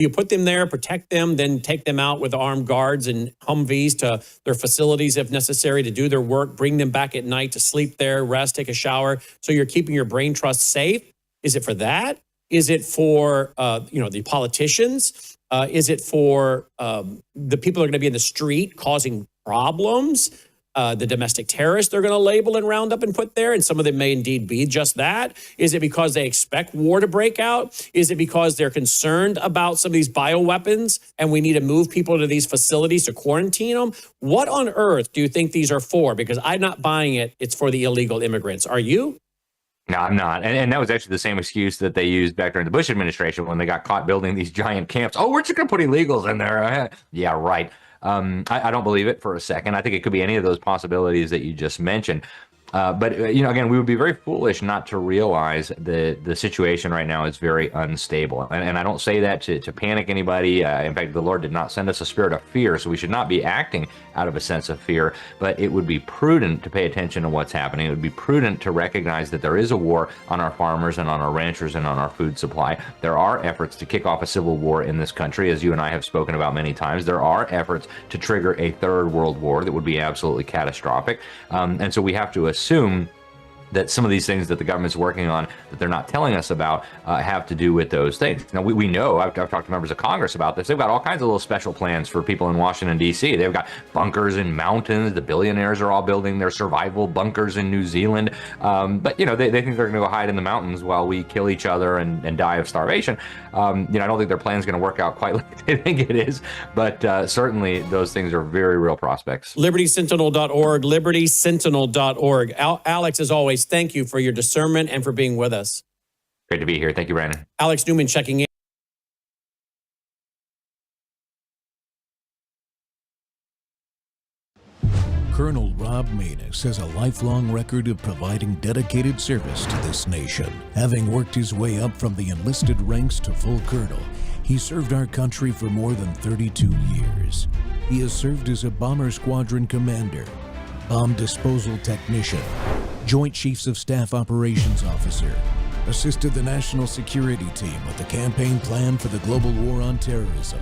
You put them there, protect them, then take them out with armed guards and Humvees to their facilities if necessary to do their work, bring them back at night to sleep there, rest, take a shower. So you're keeping your brain trust safe. Is it for that? Is it for, the politicians? Is it for the people that are going to be in the street causing problems? The domestic terrorists they're going to label and round up and put there, and some of them may indeed be just that. Is it because they expect war to break out? Is it because they're concerned about some of these bioweapons and we need to move people to these facilities to quarantine them? What on earth do you think these are for? Because I'm not buying it. It's for the illegal immigrants. Are you? No, I'm not. And that was actually the same excuse that they used back during the Bush administration when they got caught building these giant camps. Oh, we're just going to put illegals in there. Yeah, right. I don't believe it for a second. I think it could be any of those possibilities that you just mentioned. But again, we would be very foolish not to realize the situation right now is very unstable. And I don't say that to panic anybody. In fact, the Lord did not send us a spirit of fear, so we should not be acting out of a sense of fear. But it would be prudent to pay attention to what's happening. It would be prudent to recognize that there is a war on our farmers and on our ranchers and on our food supply. There are efforts to kick off a civil war in this country, as you and I have spoken about many times. There are efforts to trigger a third world war that would be absolutely catastrophic. And so we have to assume that some of these things that the government's working on that they're not telling us about have to do with those things. Now, we know, I've talked to members of Congress about this, they've got all kinds of little special plans for people in Washington, D.C. They've got bunkers in mountains. The billionaires are all building their survival bunkers in New Zealand. But, they think they're going to go hide in the mountains while we kill each other and die of starvation. I don't think their plan's going to work out quite like they think it is. But certainly those things are very real prospects. LibertySentinel.org, LibertySentinel.org. Alex, as always, thank you for your discernment and for being with us. Great to be here. Thank you, Brandon. Alex Newman checking in. Colonel Rob Maness has a lifelong record of providing dedicated service to this nation. Having worked his way up from the enlisted ranks to full colonel, he served our country for more than 32 years. He has served as a bomber squadron commander, bomb disposal technician, Joint Chiefs of Staff Operations Officer, assisted the National Security Team with the campaign plan for the global war on terrorism.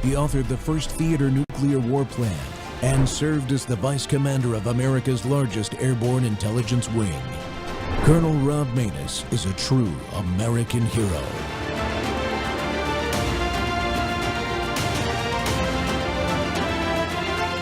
He authored the first theater nuclear war plan and served as the Vice Commander of America's largest airborne intelligence wing. Colonel Rob Maness is a true American hero.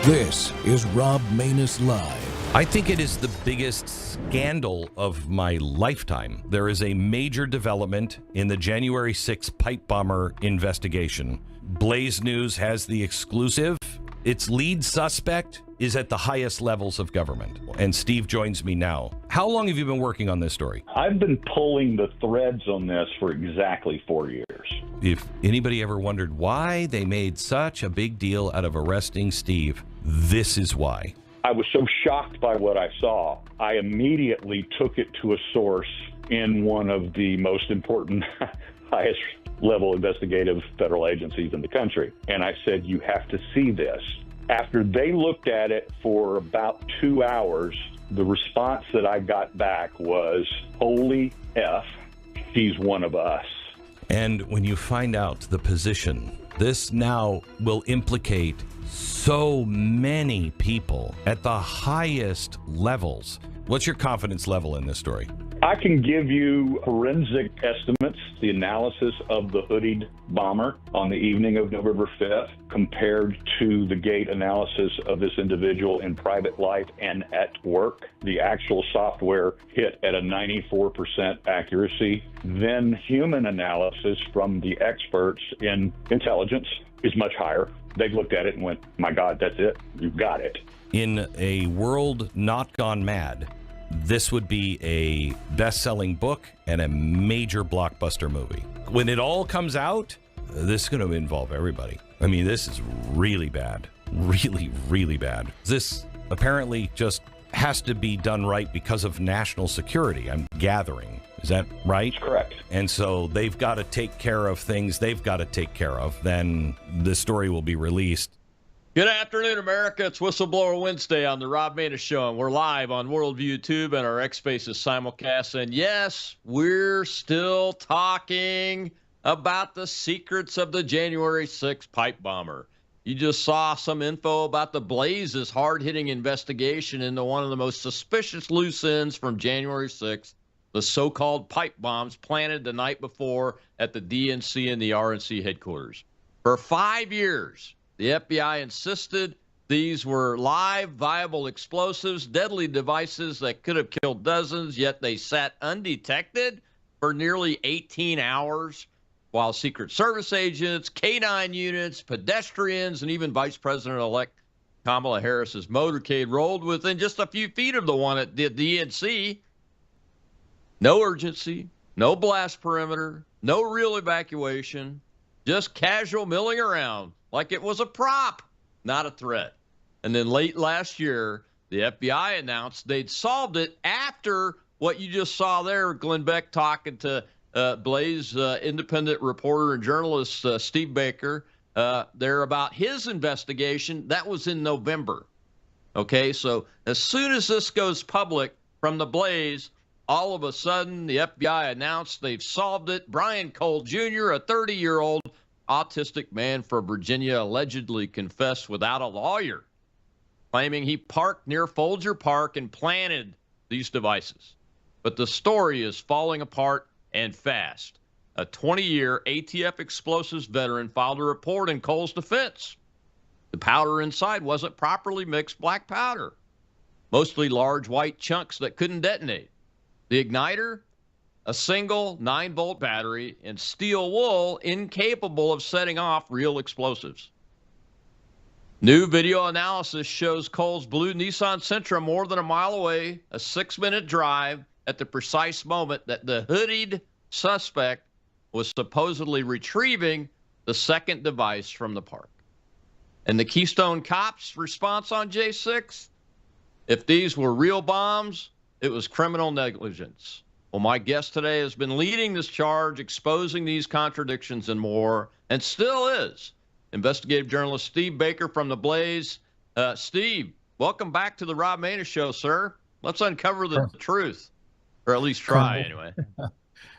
This is Rob Maness Live. I think it is the biggest scandal of my lifetime. There is a major development in the January 6th pipe bomber investigation. Blaze News has the exclusive. Its lead suspect is at the highest levels of government. And Steve joins me now. How long have you been working on this story? I've been pulling the threads on this for exactly 4 years. If anybody ever wondered why they made such a big deal out of arresting Steve, this is why. I was so shocked by what I saw, I immediately took it to a source in one of the most important, highest level investigative federal agencies in the country. And I said, you have to see this. After they looked at it for about 2 hours, the response that I got back was, holy F, she's one of us. And when you find out the position, this now will implicate so many people at the highest levels. What's your confidence level in this story? I can give you forensic estimates, the analysis of the hoodied bomber on the evening of November 5th compared to the gait analysis of this individual in private life and at work. The actual software hit at a 94% accuracy. Then human analysis from the experts in intelligence is much higher. They looked at it and went, my God, that's it. You've got it. In a world not gone mad, this would be a best-selling book and a major blockbuster movie. When it all comes out, this is going to involve everybody. I mean, this is really bad. Really, really bad. This apparently just has to be done right because of national security, I'm gathering. Is that right? That's correct. And so they've got to take care of things they've got to take care of. Then the story will be released. Good afternoon, America. It's Whistleblower Wednesday on the Rob Maness Show, and we're live on Worldview Tube and our X Spaces simulcast. And yes, we're still talking about the secrets of the January 6th pipe bomber. You just saw some info about the Blaze's hard-hitting investigation into one of the most suspicious loose ends from January 6th, the so-called pipe bombs planted the night before at the DNC and the RNC headquarters. For 5 years, the FBI insisted these were live, viable explosives, deadly devices that could have killed dozens, yet they sat undetected for nearly 18 hours, while Secret Service agents, K-9 units, pedestrians, and even Vice President-elect Kamala Harris's motorcade rolled within just a few feet of the one at the DNC. No urgency, no blast perimeter, no real evacuation, just casual milling around like it was a prop, not a threat. And then late last year, the FBI announced they'd solved it after what you just saw there, Glenn Beck talking to Blaze independent reporter and journalist Steve Baker there about his investigation. That was in November. Okay, so as soon as this goes public from the Blaze, all of a sudden the FBI announced they've solved it. Brian Cole Jr., a 30-year-old autistic man from Virginia, allegedly confessed without a lawyer, claiming he parked near Folger Park and planted these devices. But the story is falling apart and fast. A 20-year ATF explosives veteran filed a report in Cole's defense. The powder inside wasn't properly mixed black powder, mostly large white chunks that couldn't detonate. The igniter, a single 9-volt battery, and steel wool incapable of setting off real explosives. New video analysis shows Cole's blue Nissan Sentra more than a mile away, a 6-minute drive at the precise moment that the hooded suspect was supposedly retrieving the second device from the park. And the Keystone Cops' response on J6? If these were real bombs, it was criminal negligence. Well, my guest today has been leading this charge, exposing these contradictions and more, and still is. Investigative journalist Steve Baker from The Blaze. Steve, welcome back to the Rob Maness Show, sir. Let's uncover the truth, or at least try, anyway.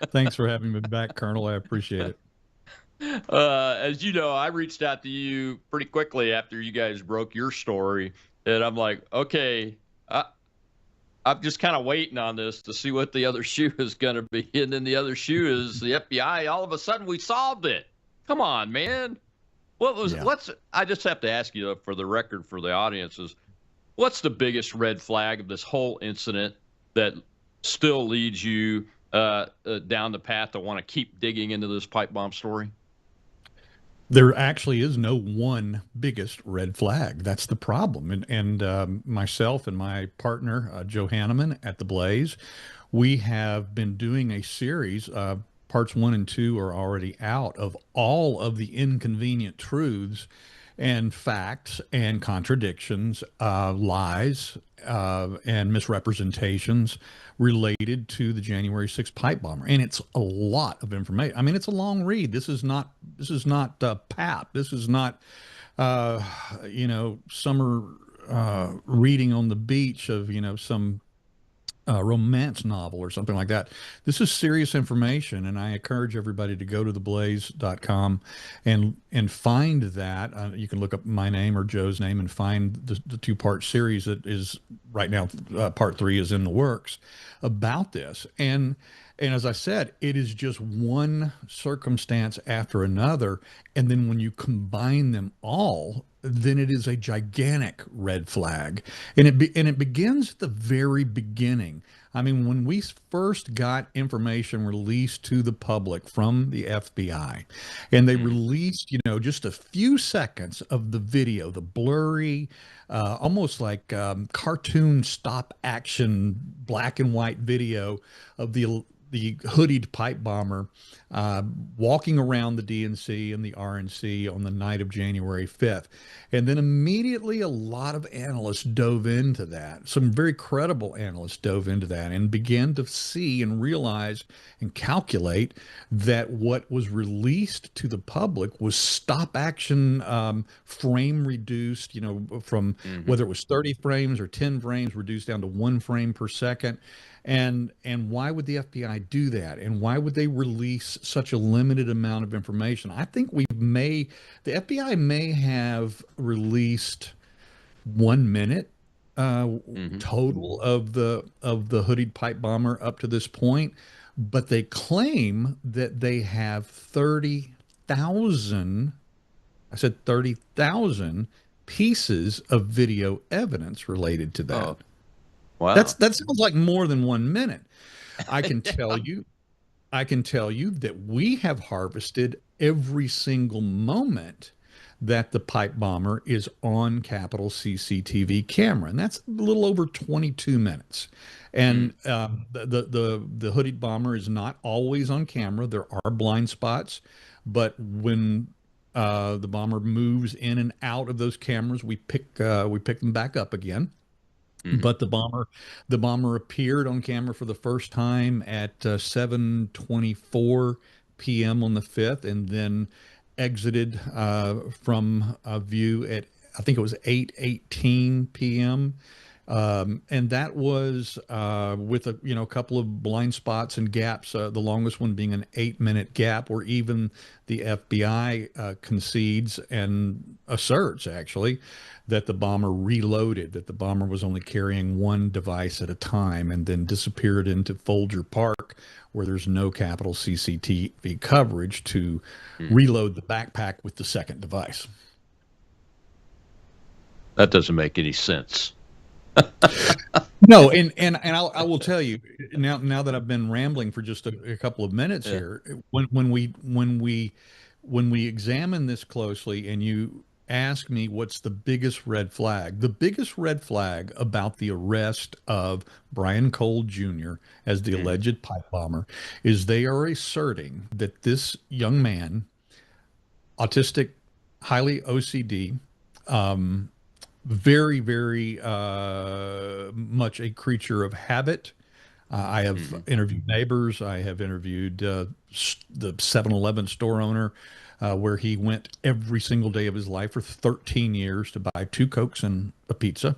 Thanks for having me back, Colonel. I appreciate it. As you know, I reached out to you pretty quickly after you guys broke your story, and I'm like, okay, I'm just kind of waiting on this to see what the other shoe is going to be. And then the other shoe is the FBI. All of a sudden, we solved it. Come on, man. What was? I just have to ask you for the record for the audiences, what's the biggest red flag of this whole incident that still leads you down the path to want to keep digging into this pipe bomb story? There actually is no one biggest red flag. That's the problem. And myself and my partner, Joe Hanneman at The Blaze, we have been doing a series. Parts 1 and 2 are already out of all of the inconvenient truths and facts and contradictions, lies and misrepresentations related to the January 6th pipe bomber. And it's a lot of information. I mean, it's a long read. This is not pap. This is not, summer reading on the beach of, some romance novel or something like that. This is serious information, and I encourage everybody to go to theblaze.com and find that. You can look up my name or Joe's name and find the 2-part series that is right now. Part 3 is in the works about this. And as I said, it is just one circumstance after another. And then when you combine them all, then it is a gigantic red flag. And it begins at the very beginning. I mean, when we first got information released to the public from the FBI, and they released, just a few seconds of the video, the blurry, almost like cartoon stop action, black and white video of the hooded pipe bomber walking around the DNC and the RNC on the night of January 5th. And then immediately a lot of analysts dove into that. Some very credible analysts dove into that and began to see and realize and calculate that what was released to the public was stop action, frame reduced, from whether it was 30 frames or 10 frames reduced down to 1 frame per second. And why would the FBI do that? And why would they release such a limited amount of information? I think the FBI may have released 1 minute total of the hooded pipe bomber up to this point, but they claim that they have 30,000, I said 30,000 pieces of video evidence related to that. Oh, wow. That sounds like more than 1 minute. I can tell you, I can tell you that we have harvested every single moment that the pipe bomber is on Capitol CCTV camera, and that's a little over 22 minutes. And the hooded bomber is not always on camera. There are blind spots, but when the bomber moves in and out of those cameras, we pick them back up again. But the bomber appeared on camera for the first time at 7:24 p.m. on the 5th, and then exited from a view at, I think it was 8:18 p.m. And that was with a couple of blind spots and gaps. The longest one being an 8-minute gap, where even the FBI concedes and asserts actually that the bomber reloaded, that the bomber was only carrying one device at a time, and then disappeared into Folger Park, where there's no Capitol CCTV coverage, to reload the backpack with the second device. That doesn't make any sense. No, and I will tell you now that I've been rambling for just a couple of minutes here, when we examine this closely, and you ask me what's the biggest red flag, the biggest red flag about the arrest of Brian Cole Jr. as the alleged pipe bomber is they are asserting that this young man, autistic, highly OCD, very, very much a creature of habit. I have interviewed neighbors. I have interviewed the 7-Eleven store owner, where he went every single day of his life for 13 years to buy 2 Cokes and a pizza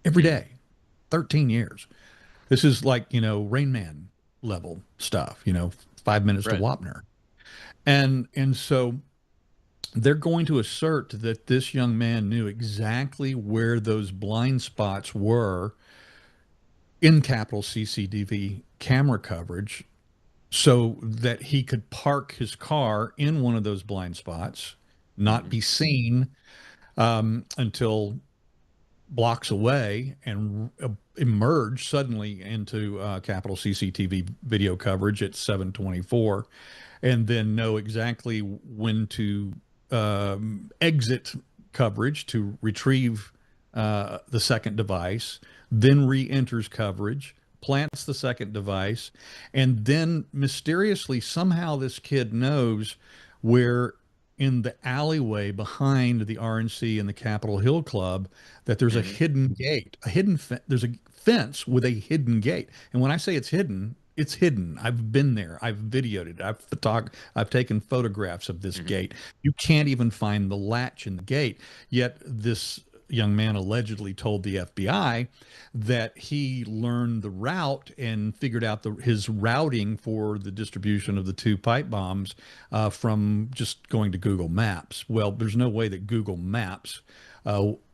every day. 13 years. This is like, Rain Man level stuff, 5 minutes to Wapner. And so they're going to assert that this young man knew exactly where those blind spots were in Capitol CCTV camera coverage, so that he could park his car in one of those blind spots, not be seen until blocks away, and emerge suddenly into Capitol CCTV video coverage at 7:24, and then know exactly when to exit coverage to retrieve the second device, then re-enters coverage, plants the second device, and then mysteriously somehow this kid knows where in the alleyway behind the RNC and the Capitol Hill Club that there's a hidden gate, there's a fence with a hidden gate. And when I say it's hidden, it's hidden. I've been there. I've videoed it. I've taken photographs of this gate. You can't even find the latch in the gate. Yet this young man allegedly told the FBI that he learned the route and figured out his routing for the distribution of the 2 pipe bombs from just going to Google Maps. Well, there's no way that Google Maps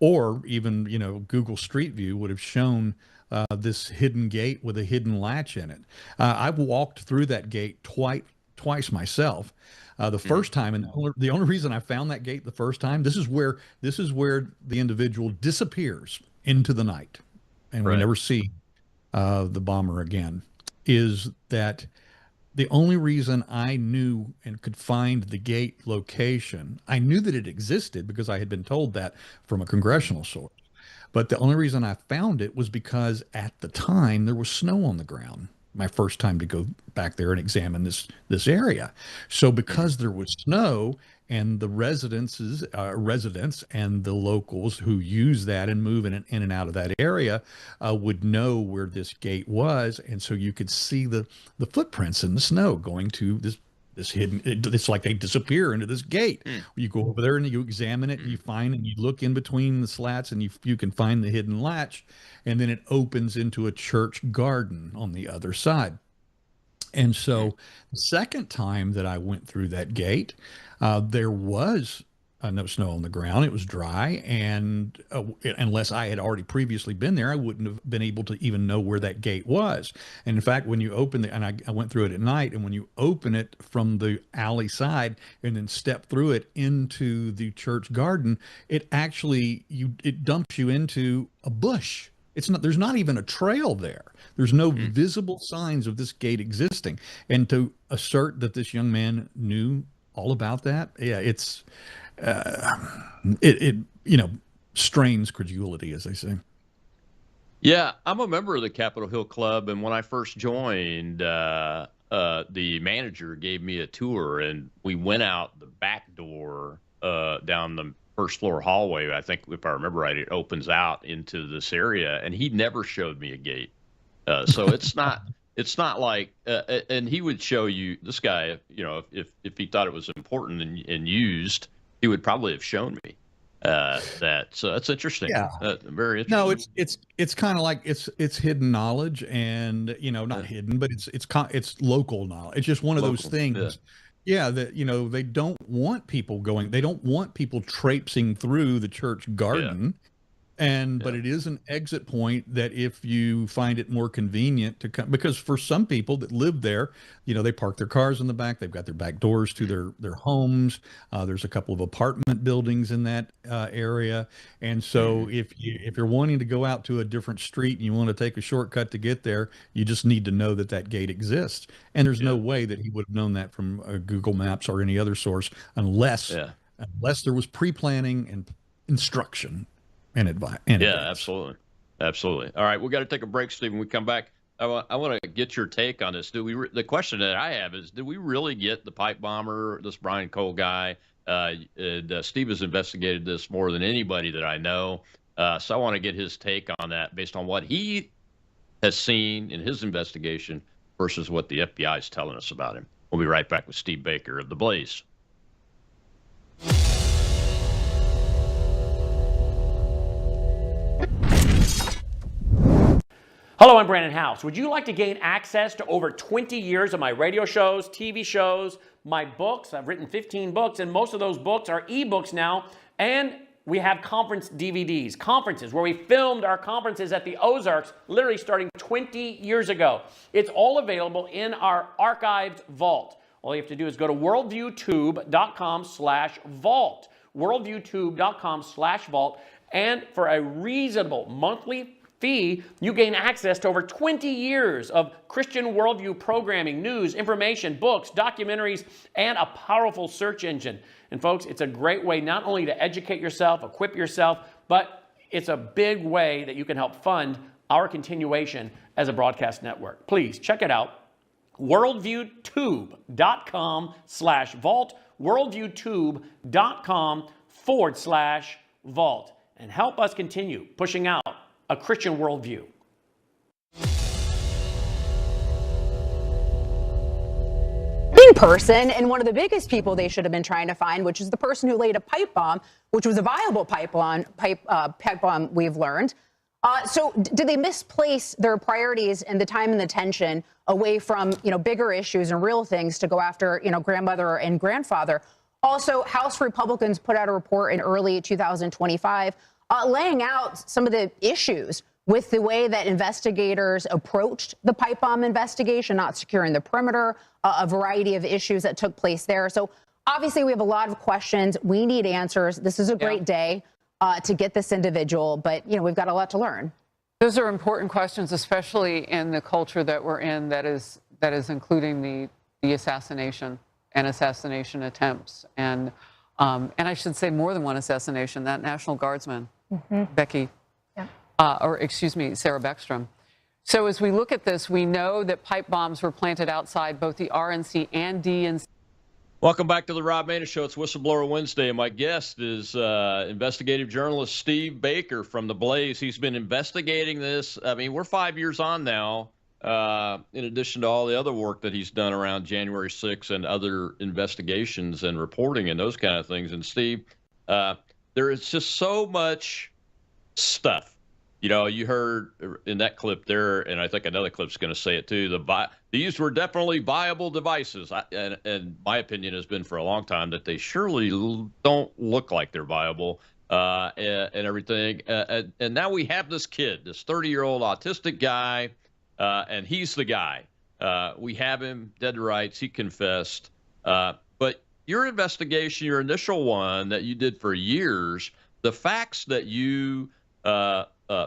or even Google Street View would have shown this hidden gate with a hidden latch in it. I've walked through that gate twice myself. The first time, and the only reason I found that gate the first time, this is where the individual disappears into the night, and we never see the bomber again. Is that the only reason I knew and could find the gate location? I knew that it existed because I had been told that from a congressional source. But the only reason I found it was because at the time there was snow on the ground. My first time to go back there and examine this area. So because there was snow, and the residents and the locals who use that and move in and out of that area would know where this gate was, and so you could see the footprints in the snow going to this hidden. It's like they disappear into this gate. You go over there and you examine it, and you find, and you look in between the slats, and you can find the hidden latch, and then it opens into a church garden on the other side. And so the second time that I went through that gate, there was no snow on the ground. It was dry. And unless I had already previously been there, I wouldn't have been able to even know where that gate was. And in fact, when you open it, and I went through it at night, and when you open it from the alley side and then step through it into the church garden, it actually, it dumps you into a bush. It's not, there's not even a trail there. There's no visible signs of this gate existing. And to assert that this young man knew all about that, yeah, it strains credulity, as they say. Yeah, I'm a member of the Capitol Hill Club, and when I first joined, the manager gave me a tour, and we went out the back door down the first floor hallway. I think, if I remember right, it opens out into this area, and he never showed me a gate. So it's not like, and he would show you, this guy, if he thought it was important and used, he would probably have shown me that. So that's interesting. Yeah. Very interesting. No, it's kind of like it's hidden knowledge, and not hidden, but it's local knowledge. It's just one of those things. Yeah, that they don't want people going. They don't want people traipsing through the church garden. But it is an exit point that if you find it more convenient to come, because for some people that live there, they park their cars in the back. They've got their back doors to their homes. There's a couple of apartment buildings in that area. And so if you're wanting to go out to a different street and you want to take a shortcut to get there, you just need to know that gate exists. And there's no way that he would have known that from Google Maps or any other source unless there was pre-planning and instruction. And advice. Absolutely. All right, we got to take a break, Steve. When we come back, I want to get your take on this. The question that I have is, did we really get the pipe bomber, this Brian Cole guy? Steve has investigated this more than anybody that I know, so I want to get his take on that based on what he has seen in his investigation versus what the FBI is telling us about him. We'll be right back with Steve Baker of The Blaze. Hello, I'm Brandon House. Would you like to gain access to over 20 years of my radio shows, TV shows, my books? I've written 15 books, and most of those books are ebooks now. And we have conference DVDs, conferences where we filmed our conferences at the Ozarks, literally starting 20 years ago. It's all available in our archived vault. All you have to do is go to worldviewtube.com/vault, worldviewtube.com/vault, and for a reasonable monthly fee, you gain access to over 20 years of Christian worldview programming, news, information, books, documentaries, and a powerful search engine. And folks, it's a great way not only to educate yourself, equip yourself, but it's a big way that you can help fund our continuation as a broadcast network. Please check it out. worldviewtube.com/vault, worldviewtube.com/vault, and help us continue pushing out a Christian worldview. Person, and one of the biggest people they should have been trying to find, which is the person who laid a pipe bomb, which was a viable pipe bomb, we've learned. So did they misplace their priorities and the time and the attention away from, bigger issues and real things to go after, grandmother and grandfather? Also, House Republicans put out a report in early 2025 laying out some of the issues with the way that investigators approached the pipe bomb investigation, not securing the perimeter, a variety of issues that took place there. So obviously we have a lot of questions. We need answers. This is a great day to get this individual, but we've got a lot to learn. Those are important questions, especially in the culture that we're in, that is including the assassination and assassination attempts. And I should say more than one assassination, that National Guardsman, Becky. Sarah Beckstrom. So as we look at this, we know that pipe bombs were planted outside both the RNC and DNC. Welcome back to the Rob Maness Show. It's Whistleblower Wednesday, and my guest is investigative journalist Steve Baker from The Blaze. He's been investigating this. I mean, we're 5 years on now in addition to all the other work that he's done around January 6th and other investigations and reporting and those kind of things. And Steve, there is just so much stuff. You know, you heard in that clip there, and I think another clip's going to say it too. These were definitely viable devices, and my opinion has been for a long time that they surely don't look like they're viable, and everything. And now we have this kid, this 30-year-old autistic guy, and he's the guy. We have him dead to rights. He confessed. But your investigation, your initial one that you did for years, the facts that you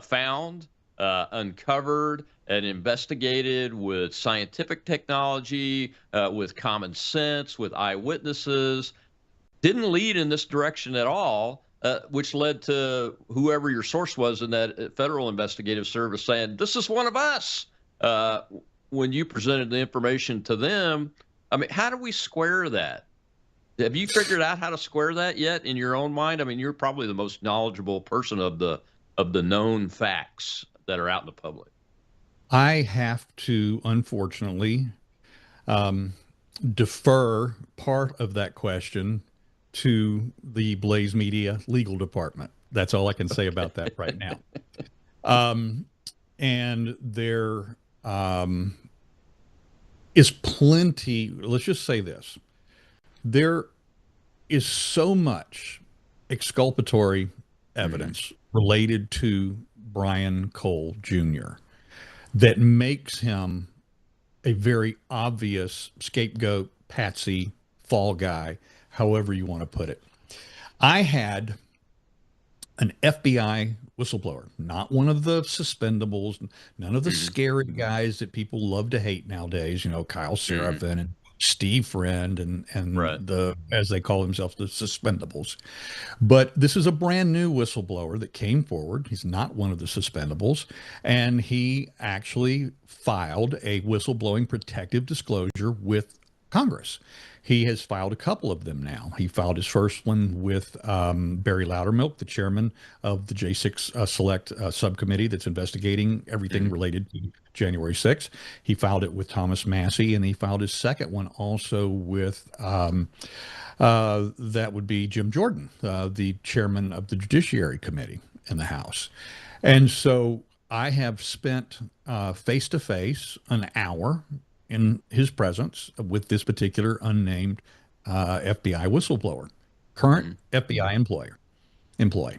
found, uncovered, and investigated with scientific technology, with common sense, with eyewitnesses, didn't lead in this direction at all, which led to whoever your source was in that federal investigative service saying, this is one of us. When you presented the information to them, I mean, how do we square that? Have you figured out how to square that yet in your own mind? I mean, you're probably the most knowledgeable person of the known facts that are out in the public. I have to, unfortunately, defer part of that question to the Blaze Media legal department. That's all I can say about that right now. And there is plenty, let's just say this. There is so much exculpatory evidence related to Brian Cole Jr. that makes him a very obvious scapegoat, patsy, fall guy, however you want to put it. I had an FBI whistleblower, not one of the suspendables, none of the scary guys that people love to hate nowadays, you know, Kyle Seraphin and Steve Friend and the, as they call themselves, the suspendables. But this is a brand new whistleblower that came forward. He's not one of the suspendables. And he actually filed a whistleblowing protective disclosure with Congress. He has filed a couple of them now. He filed his first one with Barry Loudermilk, the chairman of the J6 Select subcommittee that's investigating everything related to January 6th. He filed it with Thomas Massey, and he filed his second one also with, that would be Jim Jordan, the chairman of the Judiciary Committee in the House. And so I have spent face-to-face an hour in his presence with this particular unnamed FBI whistleblower, current FBI employee.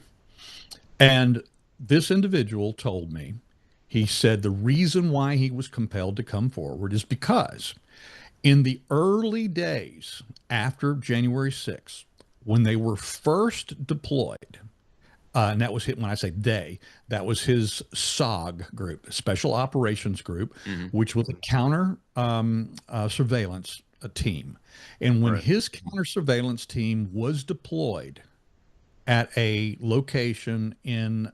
And this individual told me, he said the reason why he was compelled to come forward is because in the early days after January 6th, when they were first deployed, and that was when I say they, that was his SOG group, Special Operations Group, which was a counter surveillance team. And when his counter surveillance team was deployed at a location in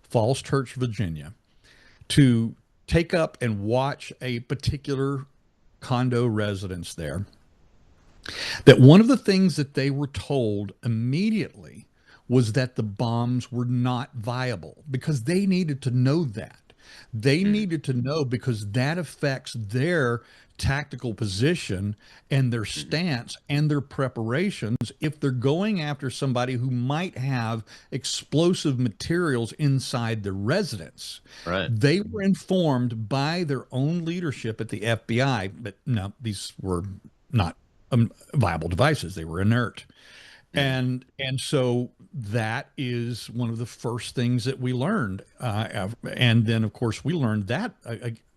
Falls Church, Virginia, to take up and watch a particular condo residence there, that one of the things that they were told immediately was that the bombs were not viable, because they needed to know that. They needed to know because that affects their tactical position and their stance and their preparations if they're going after somebody who might have explosive materials inside the residence. They were informed by their own leadership at the FBI that no, these were not viable devices. They were inert. And so that is one of the first things that we learned. And then, of course, we learned that,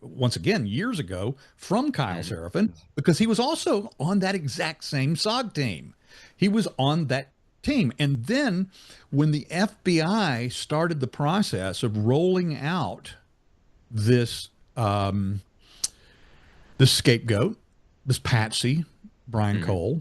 once again, years ago from Kyle Seraphin, because he was also on that exact same SOG team. He was on that team. And then when the FBI started the process of rolling out this, this scapegoat, this patsy, Brian Cole,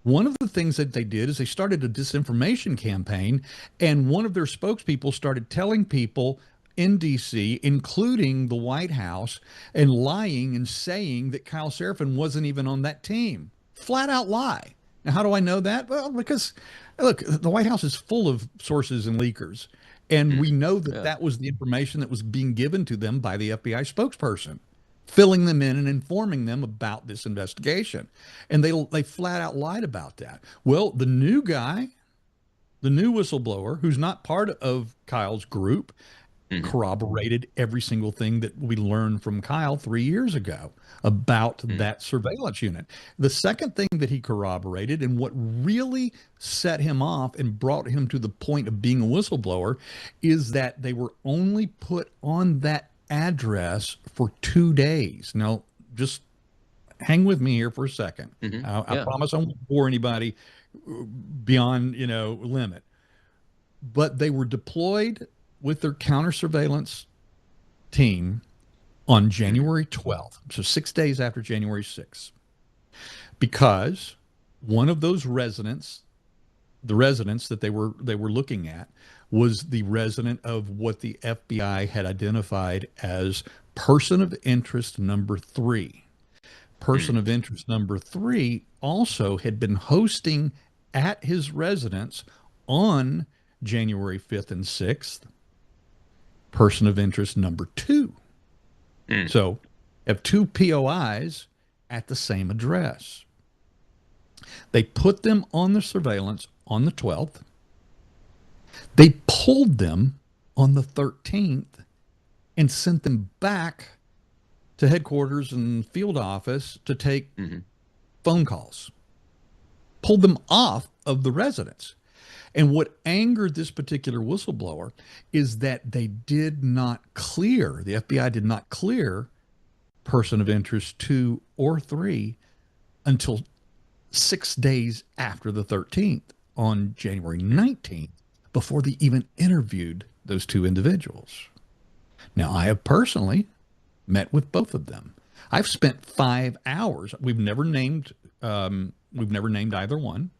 one of the things that they did is they started a disinformation campaign, and one of their spokespeople started telling people in D.C., including the White House, and lying and saying that Kyle Seraphin wasn't even on that team. Flat out lie. Now, how do I know that? Well, because, look, the White House is full of sources and leakers, and we know that that was the information that was being given to them by the FBI spokesperson. filling them in and informing them about this investigation. And they flat out lied about that. Well, the new guy, the new whistleblower, who's not part of Kyle's group, corroborated every single thing that we learned from Kyle 3 years ago about that surveillance unit. The second thing that he corroborated, and what really set him off and brought him to the point of being a whistleblower, is that they were only put on that address for 2 days. Now, just hang with me here for a second. I promise I won't bore anybody beyond, limit. But they were deployed with their counter surveillance team on January 12th, so 6 days after January 6th, because one of those residents, the residents that they were looking at, was the resident of what the FBI had identified as person of interest number 3. Person of interest number 3 also had been hosting at his residence on January 5th and 6th. Person of interest number 2. So have 2 POIs at the same address. They put them on the surveillance on the 12th. They pulled them on the 13th and sent them back to headquarters and field office to take phone calls. Pulled them off of the residence. And what angered this particular whistleblower is that they did not clear, the FBI did not clear person of interest 2 or 3 until 6 days after the 13th, on January 19th, before they even interviewed those 2 individuals. Now, I have personally met with both of them. I've spent 5 hours. We've never named either one.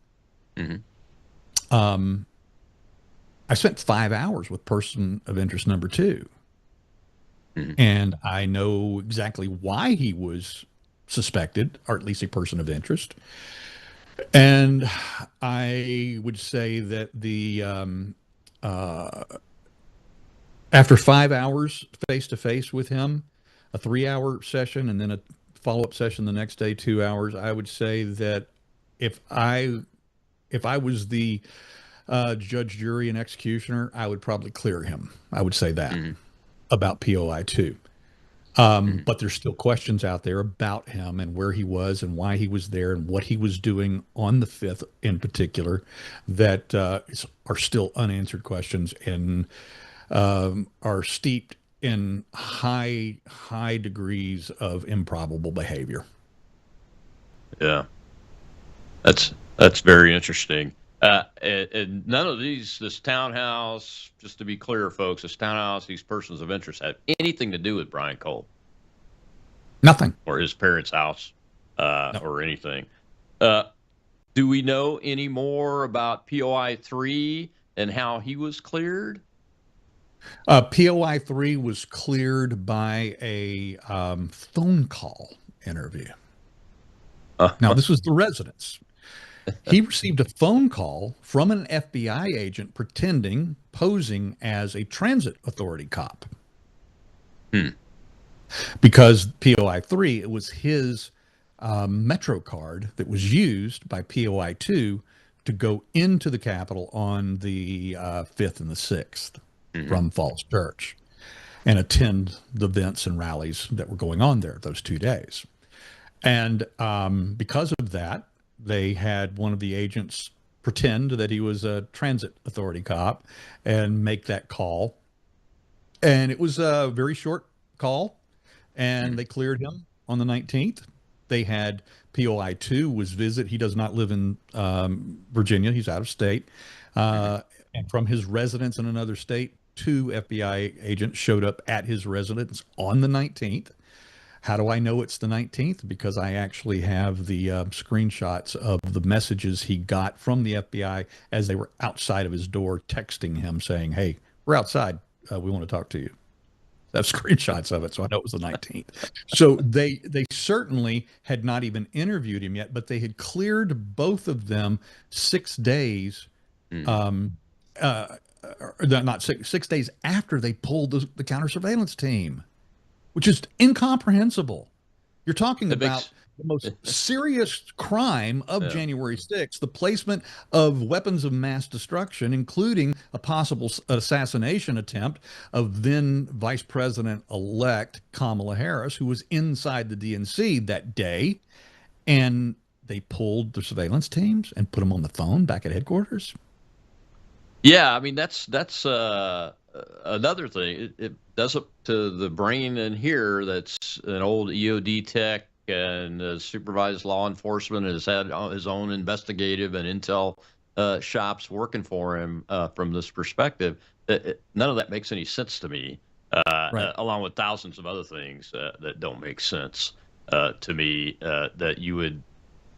I spent 5 hours with person of interest number 2. And I know exactly why he was suspected, or at least a person of interest. And I would say that after 5 hours face-to-face with him, a 3-hour session, and then a follow-up session the next day, 2 hours, I would say that if I was the judge, jury, and executioner, I would probably clear him. I would say that about POI 2. But there's still questions out there about him and where he was and why he was there and what he was doing on the 5th in particular that are still unanswered questions and are steeped in high degrees of improbable behavior. Yeah. That's very interesting. And none of this townhouse, just to be clear, folks, this townhouse, these persons of interest have anything to do with Brian Cole. Nothing. Or his parents' house, No. or anything. Do we know any more about POI 3 and how he was cleared? POI 3 was cleared by a phone call interview. Now, this was the residence. He received a phone call from an FBI agent posing as a transit authority cop. Because POI 3, it was his Metro card that was used by POI 2 to go into the Capitol on the 5th and the 6th from Falls Church and attend the events and rallies that were going on there those 2 days. And because of that, they had one of the agents pretend that he was a transit authority cop and make that call. And it was a very short call, and they cleared him on the 19th. They had POI 2 was visit. He does not live in Virginia. He's out of state. And from his residence in another state, 2 FBI agents showed up at his residence on the 19th. How do I know it's the 19th? Because I actually have the screenshots of the messages he got from the FBI as they were outside of his door texting him saying, hey, we're outside. We want to talk to you. I have screenshots of it, so I know it was the 19th. So they certainly had not even interviewed him yet, but they had cleared both of them 6 days, not 6 days after they pulled the counter surveillance team, which is incomprehensible. You're talking It about makes- the most serious crime of Yeah. January 6th, the placement of weapons of mass destruction, including a possible assassination attempt of then Vice President-elect Kamala Harris, who was inside the DNC that day. And they pulled the surveillance teams and put them on the phone back at headquarters. Yeah, I mean that's another thing. It does up to the brain in here that's an old EOD tech and supervised law enforcement, has had his own investigative and intel shops working for him from this perspective. None of that makes any sense to me, Right. along with thousands of other things that don't make sense to me, that you would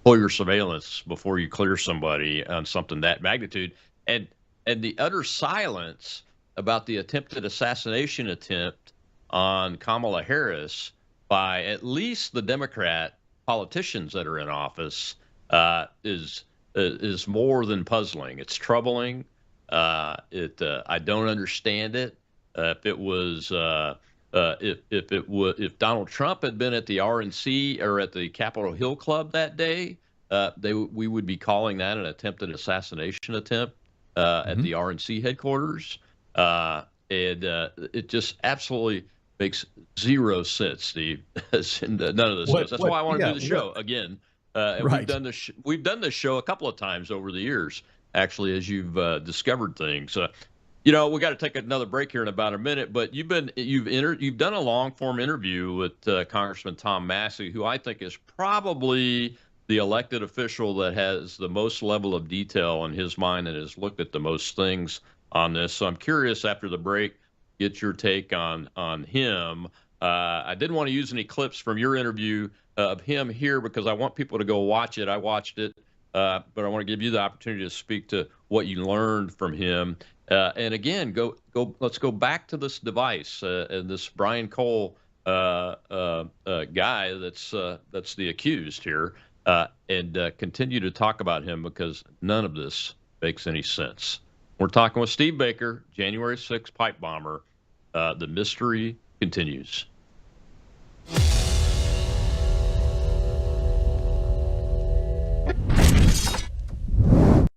pull your surveillance before you clear somebody on something that magnitude. And the utter silence about the attempted assassination attempt on Kamala Harris by at least the Democrat politicians that are in office is more than puzzling. It's troubling. I don't understand it. If Donald Trump had been at the RNC or at the Capitol Hill Club that day, we would be calling that an attempted assassination attempt at the RNC headquarters. And it just absolutely makes zero sense, Steve. None of this. That's why I want to do the show again. Right. We've done this show a couple of times over the years, actually, as you've discovered things. We got to take another break here in about a minute, but you've done a long form interview with Congressman Tom Massey, who I think is probably the elected official that has the most level of detail in his mind and has looked at the most things on this. So I'm curious after the break, get your take on him. I didn't want to use any clips from your interview of him here because I want people to go watch it. I watched it, but I want to give you the opportunity to speak to what you learned from him. And again, let's go back to this device and this Brian Cole guy that's the accused here, and continue to talk about him because none of this makes any sense. We're talking with Steve Baker, January 6th pipe bomber. The mystery continues.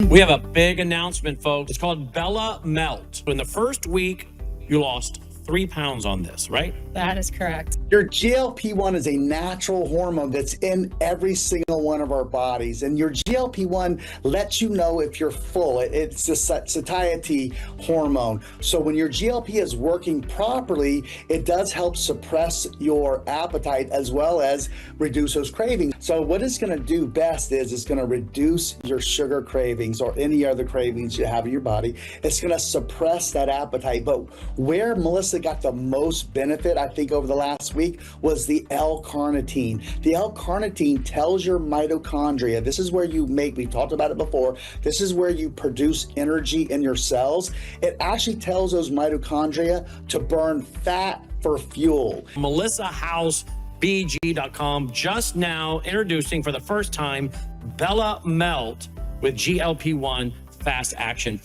We have a big announcement, folks. It's called Bella Melt. In the first week, you lost 3 pounds on this, right? That is correct. Your GLP-1 is a natural hormone that's in every single one of our bodies. And your GLP-1 lets you know if you're full. It's a satiety hormone. So when your GLP is working properly, it does help suppress your appetite as well as reduce those cravings. So what it's going to do best is it's going to reduce your sugar cravings or any other cravings you have in your body. It's going to suppress that appetite. But where Melissa got the most benefit, I think, over the last week was the L-carnitine. The L-carnitine tells your mitochondria, this is where we talked about it before, this is where you produce energy in your cells. It actually tells those mitochondria to burn fat for fuel. MelissaHouseBG.com just now introducing for the first time Bella Melt with GLP-1 fast action.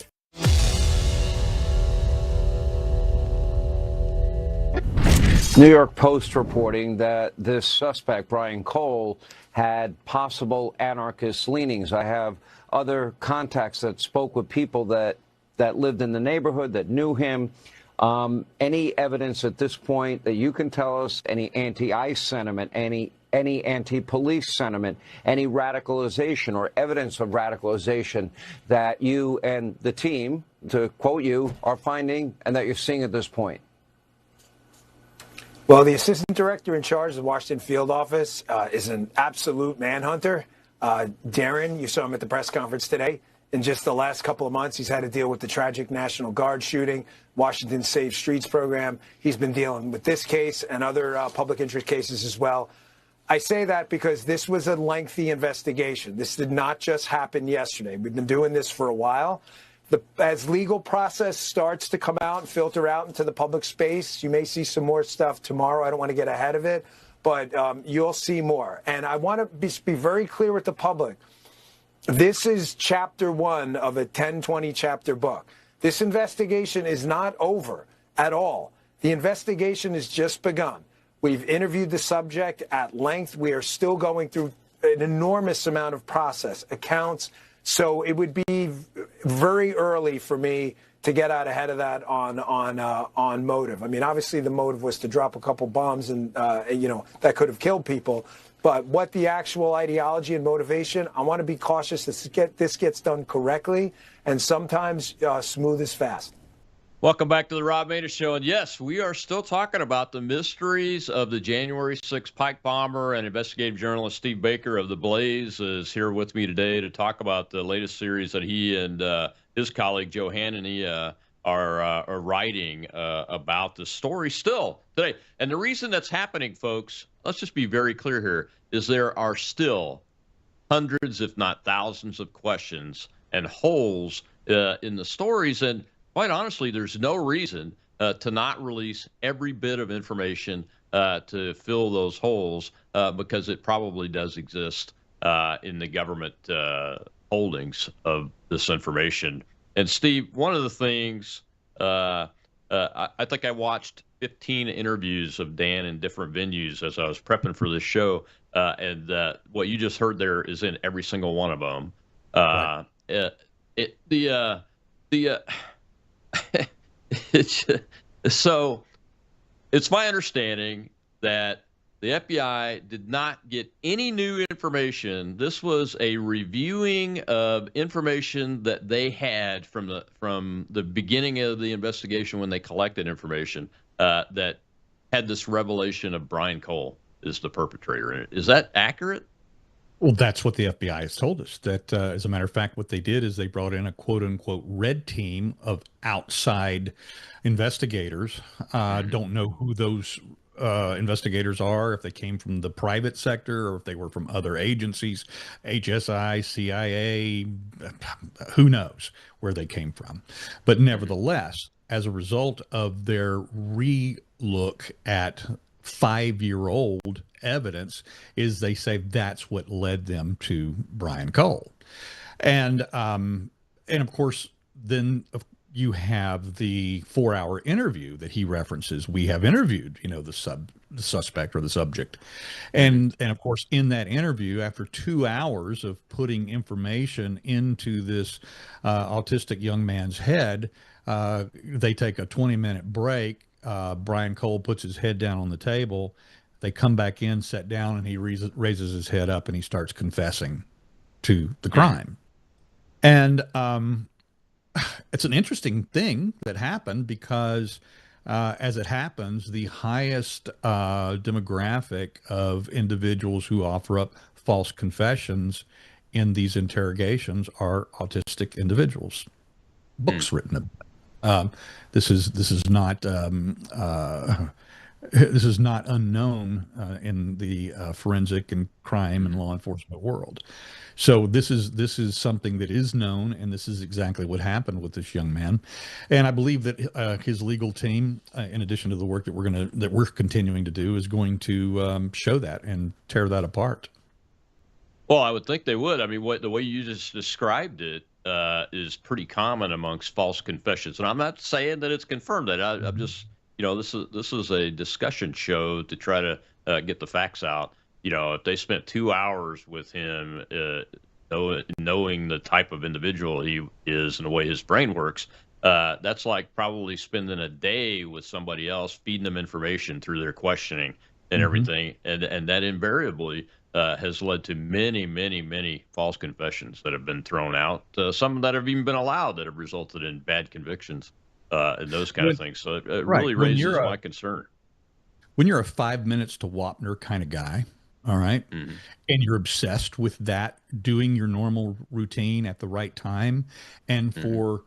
New York Post reporting that this suspect, Brian Cole, had possible anarchist leanings. I have other contacts that spoke with people that lived in the neighborhood, that knew him. Any evidence at this point that you can tell us, any anti-ICE sentiment, any anti-police sentiment, any radicalization or evidence of radicalization that you and the team, to quote you, are finding and that you're seeing at this point? Well, the assistant director in charge of the Washington field office is an absolute manhunter. Darren, you saw him at the press conference today. In just the last couple of months, he's had to deal with the tragic National Guard shooting, Washington Safe Streets program. He's been dealing with this case and other public interest cases as well. I say that because this was a lengthy investigation. This did not just happen yesterday. We've been doing this for a while. As legal process starts to come out and filter out into the public space, you may see some more stuff tomorrow. I don't want to get ahead of it, but you'll see more. And I want to be very clear with the public. This is chapter 1 of a 10-20 chapter book. This investigation is not over at all. The investigation has just begun. We've interviewed the subject at length. We are still going through an enormous amount of process, accounts. So it would be very early for me to get out ahead of that on motive. I mean, obviously the motive was to drop a couple bombs and, that could have killed people. But what the actual ideology and motivation, I want to be cautious that this gets done correctly. And sometimes smooth is fast. Welcome back to the Rob Maness Show. And yes, we are still talking about the mysteries of the January 6th Pike bomber, and investigative journalist Steve Baker of The Blaze is here with me today to talk about the latest series that he and his colleague Joe Hannity are writing about the story still today. And the reason that's happening, folks, let's just be very clear here, is there are still hundreds, if not thousands, of questions and holes in the stories. And quite honestly, there's no reason to not release every bit of information to fill those holes because it probably does exist in the government holdings of this information. And Steve, one of the things, I think I watched 15 interviews of Dan in different venues as I was prepping for this show. And what you just heard there is in every single one of them. Right. So it's my understanding that the FBI did not get any new information. This was a reviewing of information that they had from the beginning of the investigation when they collected information that had this revelation of Brian Cole is the perpetrator. Is that accurate? Well, that's what the FBI has told us. That, as a matter of fact, what they did is they brought in a quote-unquote red team of outside investigators. Don't know who those investigators are, if they came from the private sector or if they were from other agencies, HSI, CIA, who knows where they came from. But nevertheless, as a result of their re-look at 5-year-old evidence, is they say that's what led them to Brian Cole. And of course, then you have the 4-hour interview that he references. We have interviewed, the suspect or the subject. And of course, in that interview, after 2 hours of putting information into this autistic young man's head, they take a 20-minute break. Brian Cole puts his head down on the table. They come back in, sit down, and he raises his head up and he starts confessing to the crime. And it's an interesting thing that happened because, as it happens, the highest demographic of individuals who offer up false confessions in these interrogations are autistic individuals. Books written about. This is not this is not unknown in the forensic and crime and law enforcement world. So this is something that is known, and this is exactly what happened with this young man. And I believe that his legal team, in addition to the work that we're continuing to do, is going to show that and tear that apart. Well, I would think they would. I mean, the way you just described it is pretty common amongst false confessions, and I'm not saying that it's confirmed. That I'm just, this is a discussion show to try to get the facts out. If they spent 2 hours with him, knowing the type of individual he is and the way his brain works, that's like probably spending a day with somebody else, feeding them information through their questioning and everything, and that invariably has led to many, many, many false confessions that have been thrown out. Some that have even been allowed that have resulted in bad convictions and those kind of things. So it really raises my concern. When you're a 5 minutes to Wapner kind of guy, all right, and you're obsessed with that, doing your normal routine at the right time, and for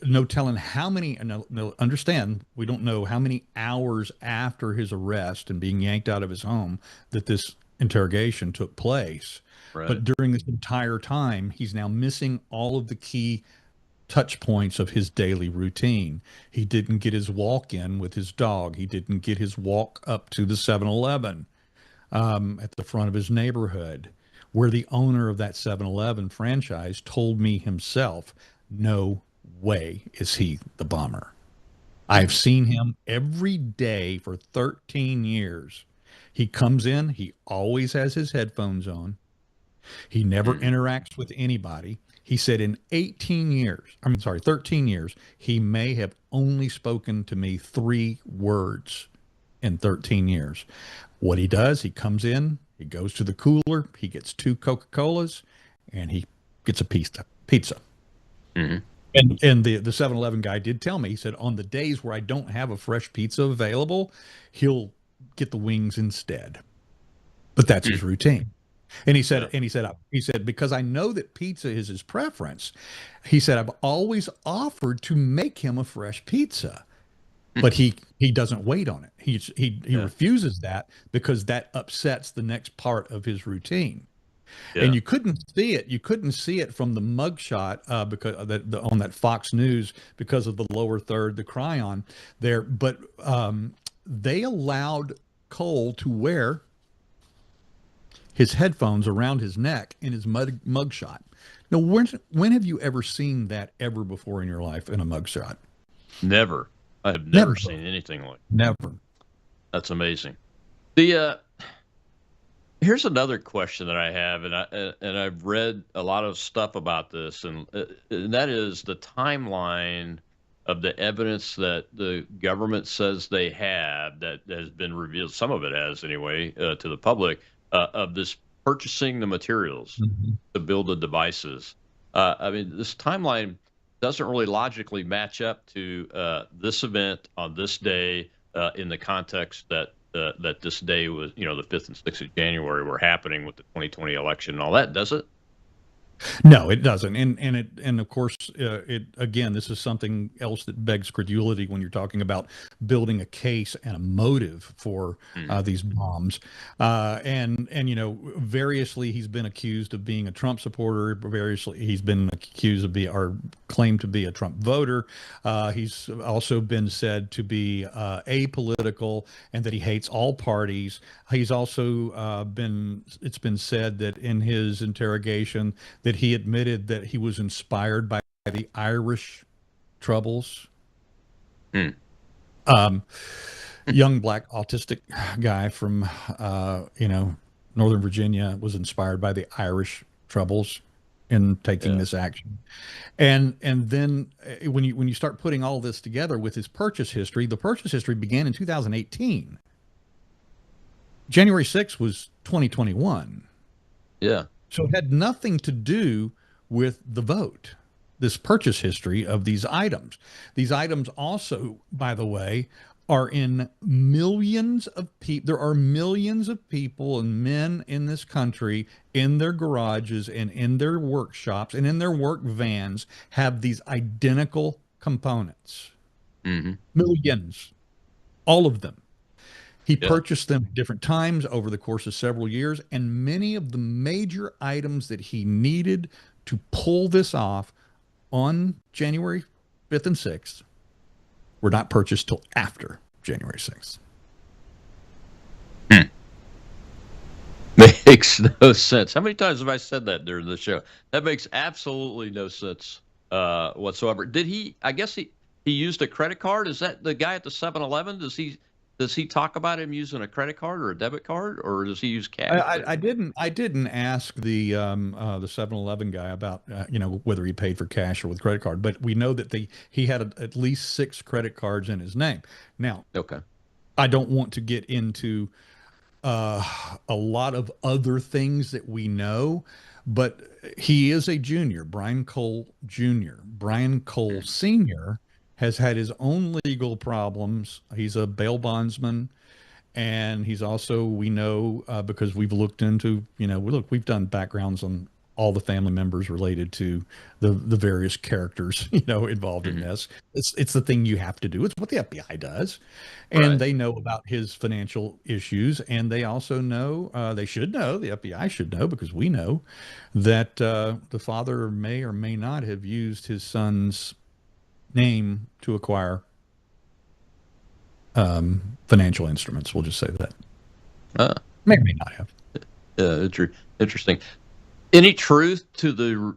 no telling how many, no, understand, we don't know how many hours after his arrest and being yanked out of his home that this interrogation took place. Right. But during this entire time, he's now missing all of the key touch points of his daily routine. He didn't get his walk in with his dog. He didn't get his walk up to the 7-Eleven at the front of his neighborhood, where the owner of that 7-Eleven franchise told me himself, no way is he the bomber. I've seen him every day for 13 years. He comes in, he always has his headphones on. He never interacts with anybody. He said in 13 years, he may have only spoken to me 3 words in 13 years. What he does, he comes in, he goes to the cooler, he gets 2 Coca-Colas, and he gets a pizza. Mm-hmm. And the 7-Eleven guy did tell me, he said, on the days where I don't have a fresh pizza available, he'll get the wings instead. But that's his routine. And he said, because I know that pizza is his preference, he said, I've always offered to make him a fresh pizza, but he doesn't wait on it. He refuses that because that upsets the next part of his routine. Yeah. And you couldn't see it. You couldn't see it from the mugshot because on that Fox News because of the lower third, the cryon there. But they allowed Cole to wear his headphones around his neck in his mugshot. Now, when have you ever seen that ever before in your life in a mugshot? Never. I have never seen anything like that. Never. That's amazing. Here's another question that I have, and I've read a lot of stuff about this, and that is the timeline of the evidence that the government says they have that has been revealed. Some of it has, anyway, to the public of this purchasing the materials to build the devices. I mean, this timeline doesn't really logically match up to this event on this day in the context that this day was, the 5th and 6th of January were happening with the 2020 election and all that, does it? No, it doesn't. And of course, again, this is something else that begs credulity when you're talking about building a case and a motive for these bombs. And variously, he's been accused of being a Trump supporter. Variously, he's been accused of claimed to be a Trump voter. He's also been said to be apolitical and that he hates all parties. He's also it's been said that in his interrogation that he admitted that he was inspired by the Irish Troubles. Young black autistic guy from Northern Virginia was inspired by the Irish Troubles in taking this action. And then when you start putting all this together with his purchase history, the purchase history began in 2018. January 6th was 2021. Yeah. So it had nothing to do with the vote, this purchase history of these items. These items also, by the way, are in millions of people. There are millions of people and men in this country in their garages and in their workshops and in their work vans have these identical components. Millions, all of them. He purchased them at different times over the course of several years, and many of the major items that he needed to pull this off on January 5th and 6th were not purchased till after January 6th. Makes no sense. How many times have I said that during the show? That makes absolutely no sense whatsoever. I guess he used a credit card? Is that the guy at the 7-Eleven? Does he talk about him using a credit card or a debit card, or does he use cash? I didn't ask the 7-Eleven guy about whether he paid for cash or with credit card, but we know that he had at least 6 credit cards in his name. Now, okay, I don't want to get into a lot of other things that we know, but he is a junior, Brian Cole Jr. Brian Cole Sr. has had his own legal problems. He's a bail bondsman, and he's also, we know, because we've looked into, we've done backgrounds on all the family members related to the various characters, involved in this. It's the thing you have to do. It's what the FBI does. And they know about his financial issues, and they also know, they should know, the FBI should know, because we know that the father may or may not have used his son's name to acquire financial instruments. We'll just say that. May or may not have. Interesting. Any truth to the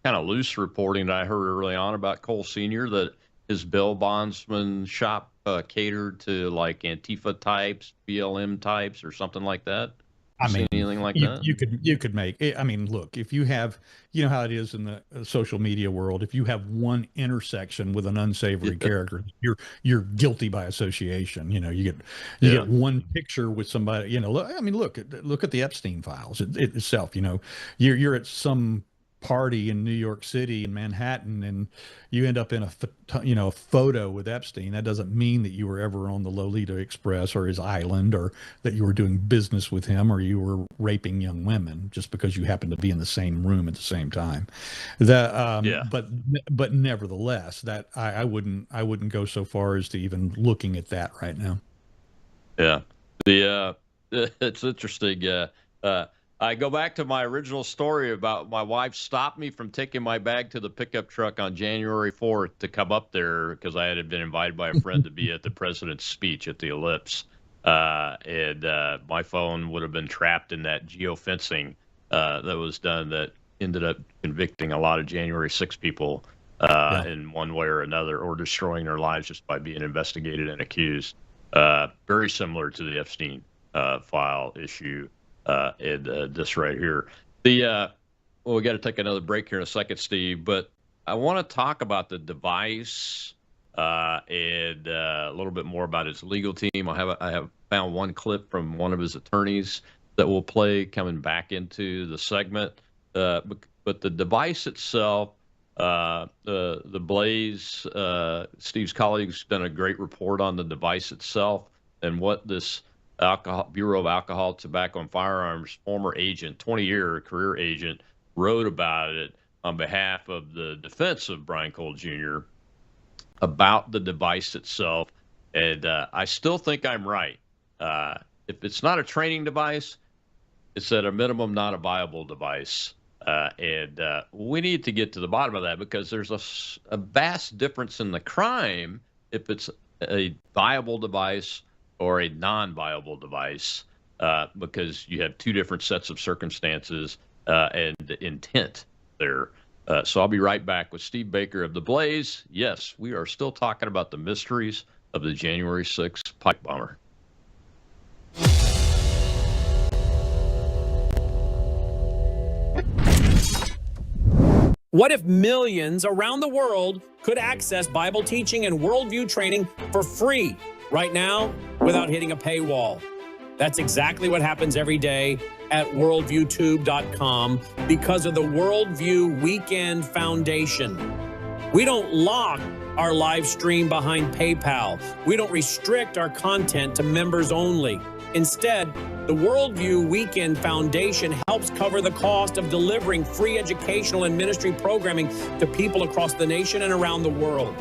kind of loose reporting that I heard early on about Cole Sr. that his bail bondsman shop catered to like Antifa types, BLM types, or something like that? I mean, Anything like you, that? you could make it. I mean, look, if you have, you know how it is in the social media world. If you have one intersection with an unsavory character, you're guilty by association. You know, you get one picture with somebody. You know, look, I mean, look at the Epstein files itself. You know, you're at some party in New York City in Manhattan, and you end up in a photo with Epstein. That doesn't mean that you were ever on the Lolita Express or his island, or that you were doing business with him, or you were raping young women just because you happened to be in the same room at the same time. But nevertheless, that I wouldn't go so far as to even looking at that right now. Yeah. It's interesting. I go back to my original story about my wife stopped me from taking my bag to the pickup truck on January 4th to come up there because I had been invited by a friend to be at the president's speech at the Ellipse. And my phone would have been trapped in that geofencing that was done that ended up convicting a lot of January 6 people in one way or another, or destroying their lives just by being investigated and accused. Very similar to the Epstein file issue. This right here. Well, we got to take another break here in a second, Steve, but I want to talk about the device and a little bit more about his legal team. I have found one clip from one of his attorneys that will play coming back into the segment. But the device itself, the Blaze, Steve's colleagues done a great report on the device itself and what this Bureau of Alcohol, Tobacco, and Firearms former agent, 20-year career agent, wrote about it on behalf of the defense of Brian Cole Jr. about the device itself. And I still think I'm right. If it's not a training device, it's at a minimum not a viable device. And we need to get to the bottom of that, because there's a vast difference in the crime if it's a viable device or a non-viable device, because you have two different sets of circumstances and intent there. So I'll be right back with Steve Baker of The Blaze. Yes, we are still talking about the mysteries of the January 6th pipe bomber. What if millions around the world could access Bible teaching and worldview training for free right now without hitting a paywall? That's exactly what happens every day at worldviewtube.com because of the Worldview Weekend Foundation. We don't lock our live stream behind PayPal. We don't restrict our content to members only. Instead, the Worldview Weekend Foundation helps cover the cost of delivering free educational and ministry programming to people across the nation and around the world.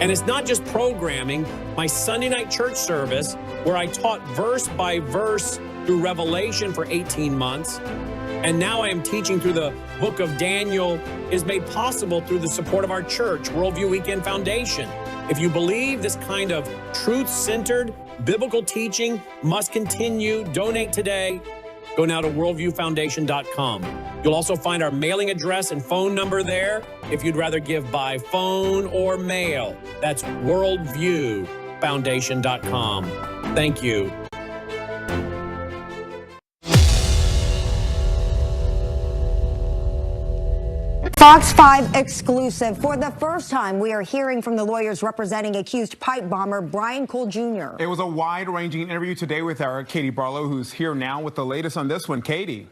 And it's not just programming. My Sunday night church service, where I taught verse by verse through Revelation for 18 months, and now I am teaching through the book of Daniel, is made possible through the support of our church, Worldview Weekend Foundation. If you believe this kind of truth-centered biblical teaching must continue, donate today. Go now to worldviewfoundation.com. You'll also find our mailing address and phone number there if you'd rather give by phone or mail. That's worldviewfoundation.com. Thank you. Fox 5 exclusive. For the first time, we are hearing from the lawyers representing accused pipe bomber Brian Cole Jr. It was a wide-ranging interview today with our Katie Barlow, who's here now with the latest on this one. Katie.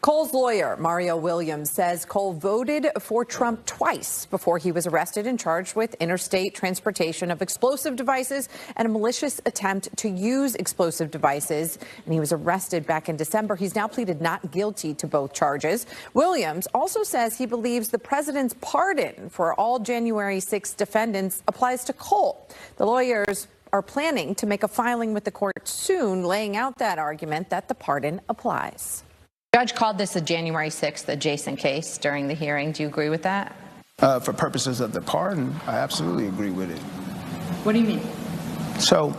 Cole's lawyer, Mario Williams, says Cole voted for Trump twice before he was arrested and charged with interstate transportation of explosive devices and a malicious attempt to use explosive devices. And he was arrested back in December. He's now pleaded not guilty to both charges. Williams also says he believes the president's pardon for all January 6 defendants applies to Cole. The lawyers are planning to make a filing with the court soon, laying out that argument that the pardon applies. Judge called this a January 6th adjacent case during the hearing. Do you agree with that? For purposes of the pardon, I absolutely agree with it. What do you mean? So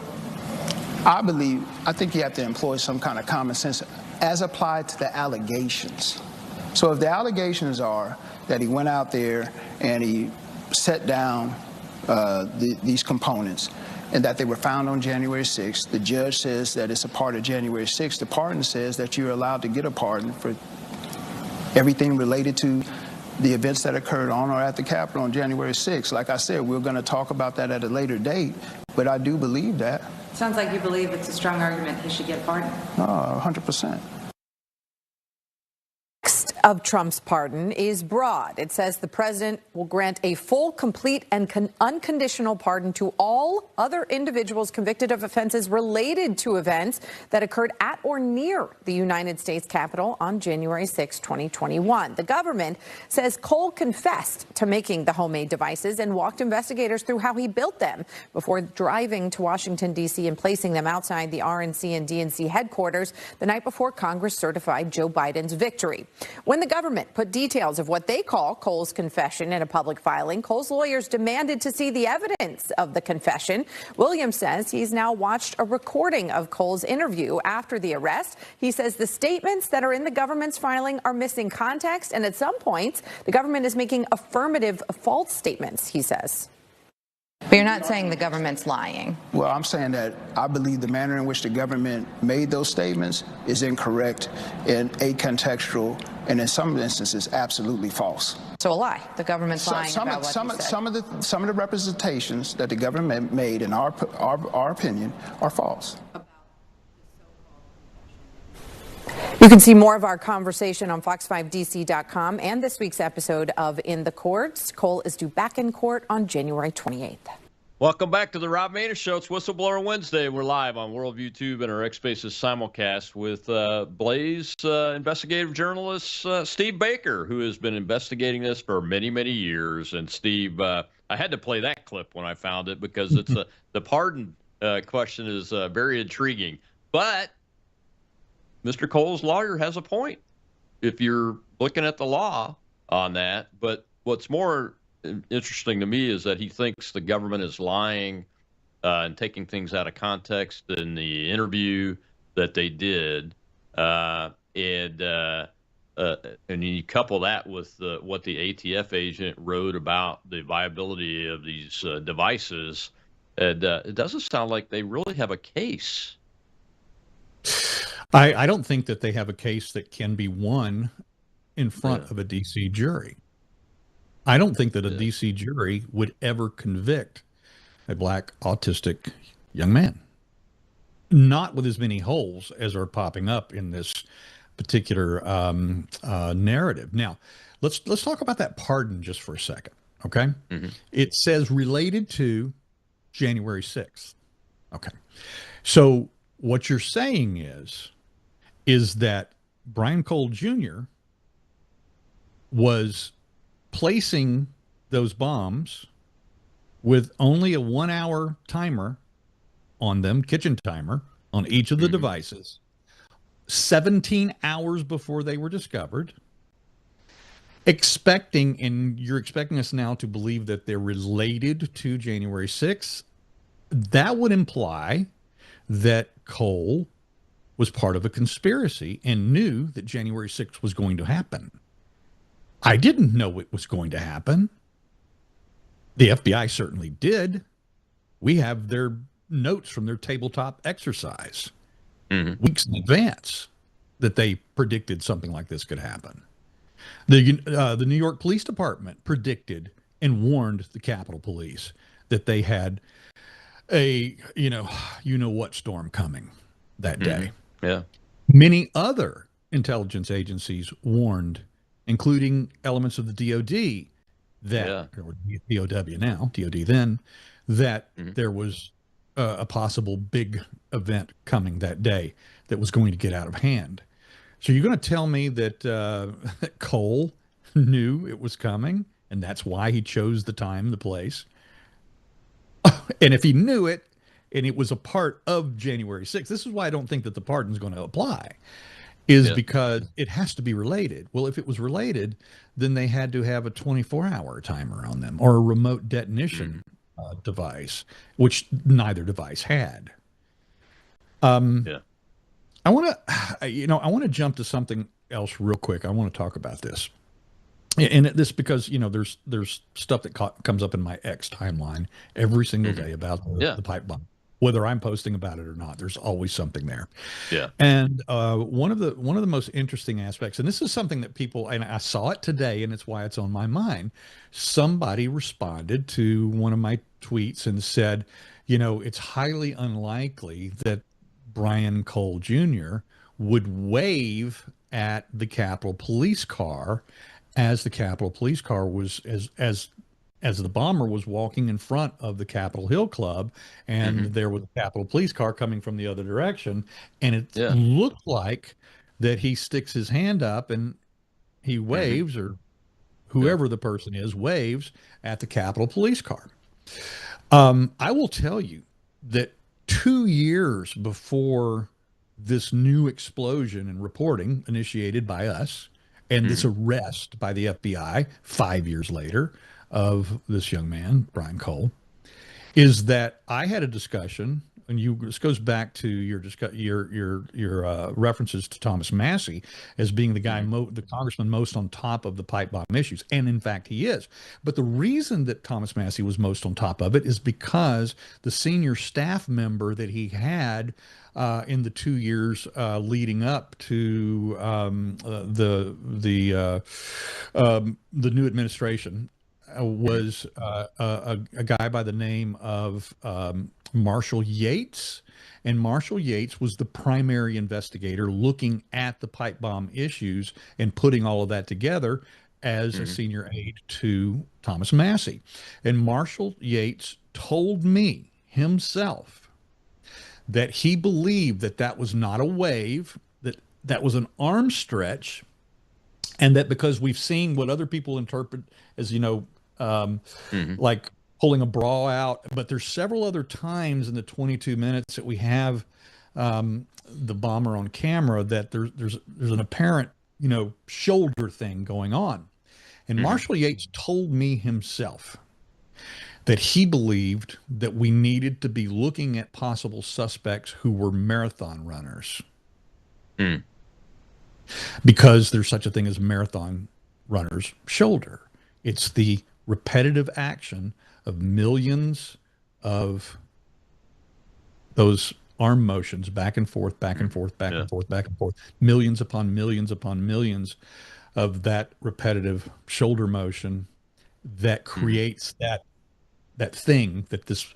I think you have to employ some kind of common sense as applied to the allegations. So if the allegations are that he went out there and he set down these components, and that they were found on January 6th. The judge says that it's a part of January 6th. The pardon says that you're allowed to get a pardon for everything related to the events that occurred on or at the Capitol on January 6th. Like I said, we're going to talk about that at a later date, but I do believe that. Sounds like you believe it's a strong argument he should get a pardon. 100%. Of Trump's pardon is broad. It says the president will grant a full, complete, and unconditional pardon to all other individuals convicted of offenses related to events that occurred at or near the United States Capitol on January 6, 2021. The government says Cole confessed to making the homemade devices and walked investigators through how he built them before driving to Washington, D.C. and placing them outside the RNC and DNC headquarters the night before Congress certified Joe Biden's victory. When the government put details of what they call Cole's confession in a public filing, Cole's lawyers demanded to see the evidence of the confession. Williams says he's now watched a recording of Cole's interview after the arrest. He says the statements that are in the government's filing are missing context, and at some points, the government is making affirmative false statements, he says. But you're not saying the government's lying. Well, I'm saying that I believe the manner in which the government made those statements is incorrect and acontextual, and in some instances, absolutely false. So a lie. The government's lying about what he said. Some of the representations that the government made, in our opinion, are false. You can see more of our conversation on fox5dc.com and this week's episode of In the Courts. Cole is due back in court on January 28th. Welcome back to the Rob Maness Show. It's Whistleblower Wednesday. We're live on Worldview Tube and our X Spaces simulcast with Blaze investigative journalist Steve Baker, who has been investigating this for many, many years. And Steve, I had to play that clip when I found it because it's the pardon question is very intriguing. But Mr. Cole's lawyer has a point if you're looking at the law on that. But what's more interesting to me is that he thinks the government is lying and taking things out of context in the interview that they did. And you couple that with what the ATF agent wrote about the viability of these devices, and it doesn't sound like they really have a case. I don't think that they have a case that can be won in front of a DC jury. I don't think that a DC jury would ever convict a black autistic young man. Not with as many holes as are popping up in this particular narrative. Now, let's talk about that pardon just for a second, okay? It says related to January 6th. Okay. So what you're saying is that Brian Cole Jr. was placing those bombs with only a 1 hour timer on them, kitchen timer, on each of the devices, 17 hours before they were discovered, and you're expecting us now to believe that they're related to January 6th. That would imply that Cole was part of a conspiracy and knew that January 6th was going to happen. I didn't know it was going to happen. The FBI certainly did. We have their notes from their tabletop exercise weeks in advance that they predicted something like this could happen. The New York Police Department predicted and warned the Capitol Police that they had a what storm coming that day. Yeah. Many other intelligence agencies warned, including elements of the DOD or DOW now, DOD then, that there was a possible big event coming that day that was going to get out of hand. So you're going to tell me that that Cole knew it was coming, and that's why he chose the time, the place. And if he knew it, and it was a part of January 6th, this is why I don't think that the pardon is going to apply, because it has to be related. Well, if it was related, then they had to have a 24-hour timer on them or a remote detonation device, which neither device had. I want to jump to something else real quick. I want to talk about this. And this because there's stuff that comes up in my X timeline every single day about the pipe bomb, whether I'm posting about it or not. There's always something there. Yeah. And one of the most interesting aspects, and this is something that people, and I saw it today, and it's why it's on my mind. Somebody responded to one of my tweets and said, it's highly unlikely that Brian Cole Jr. would wave at the Capitol Police car as the Capitol Police car was as the bomber was walking in front of the Capitol Hill Club, and there was a Capitol Police car coming from the other direction, and it looked like that he sticks his hand up and he waves, or whoever the person is waves at the Capitol Police car. I will tell you that 2 years before this new explosion and reporting initiated by us, and this arrest by the FBI 5 years later of this young man, Brian Cole, is that I had a discussion, and this goes back to your references to Thomas Massey as being the guy, the congressman most on top of the pipe bomb issues, and in fact he is. But the reason that Thomas Massey was most on top of it is because the senior staff member that he had in the 2 years leading up to the new administration was a guy by the name of Marshall Yates. And Marshall Yates was the primary investigator looking at the pipe bomb issues and putting all of that together as a senior aide to Thomas Massey. And Marshall Yates told me himself that he believed that that was not a wave, that was an arm stretch, and that because we've seen what other people interpret as, like pulling a bra out, but there's several other times in the 22 minutes that we have the bomber on camera that there's an apparent, shoulder thing going on. And Marshall Yates told me himself that he believed that we needed to be looking at possible suspects who were marathon runners. Because there's such a thing as marathon runner's shoulder. It's the repetitive action of millions of those arm motions back and forth, back and forth, back and forth, back and forth, millions upon millions upon millions of that repetitive shoulder motion that creates that thing that this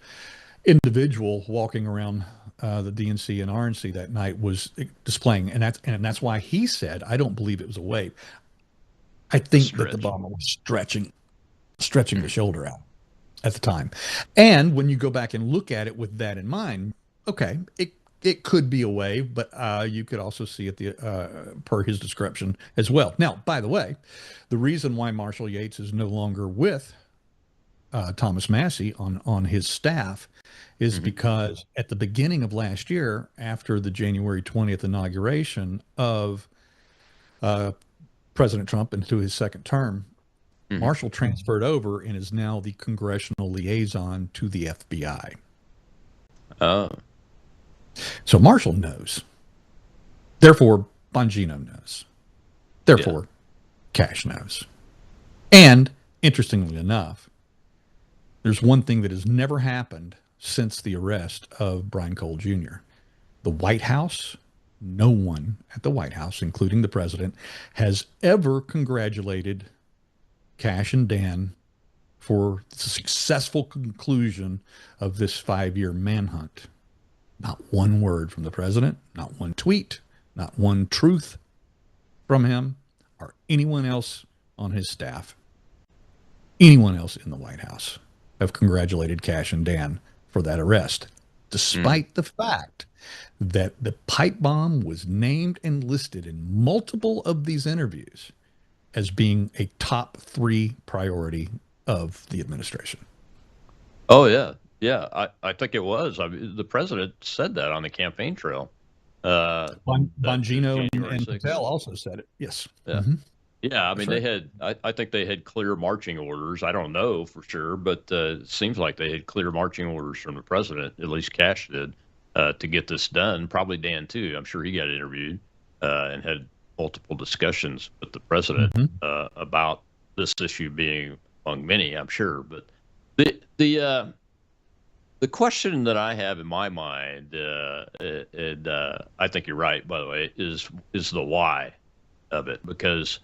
individual walking around the DNC and RNC that night was displaying. And that's why he said, I don't believe it was a wave. I think that the bomber was stretching the shoulder out at the time. And when you go back and look at it with that in mind, okay, it could be a wave, but you could also see it per his description as well. Now, by the way, the reason why Marshall Yates is no longer with Thomas Massey on his staff is because at the beginning of last year, after the January 20th inauguration of President Trump into his second term, Marshall transferred over and is now the congressional liaison to the FBI. Oh. So Marshall knows. Therefore, Bongino knows. Therefore, Cash knows. And, interestingly enough, there's one thing that has never happened since the arrest of Brian Cole Jr. The White House, no one at the White House, including the president, has ever congratulated Cash and Dan for the successful conclusion of this 5-year manhunt. Not one word from the president, not one tweet, not one truth from him or anyone else on his staff, anyone else in the White House have congratulated Cash and Dan for that arrest, despite the fact that the pipe bomb was named and listed in multiple of these interviews as being a top 3 priority of the administration. Oh, yeah. Yeah, I think it was. I mean, the president said that on the campaign trail. Bongino and Patel also said it. Yes. Yeah. Yeah, I mean, they had, I think they had clear marching orders. I don't know for sure, but it seems like they had clear marching orders from the president, at least Cash did, to get this done. Probably Dan, too. I'm sure he got interviewed and had multiple discussions with the president about this issue being among many, I'm sure. But the question that I have in my mind, and I think you're right, by the way, is the why of it, because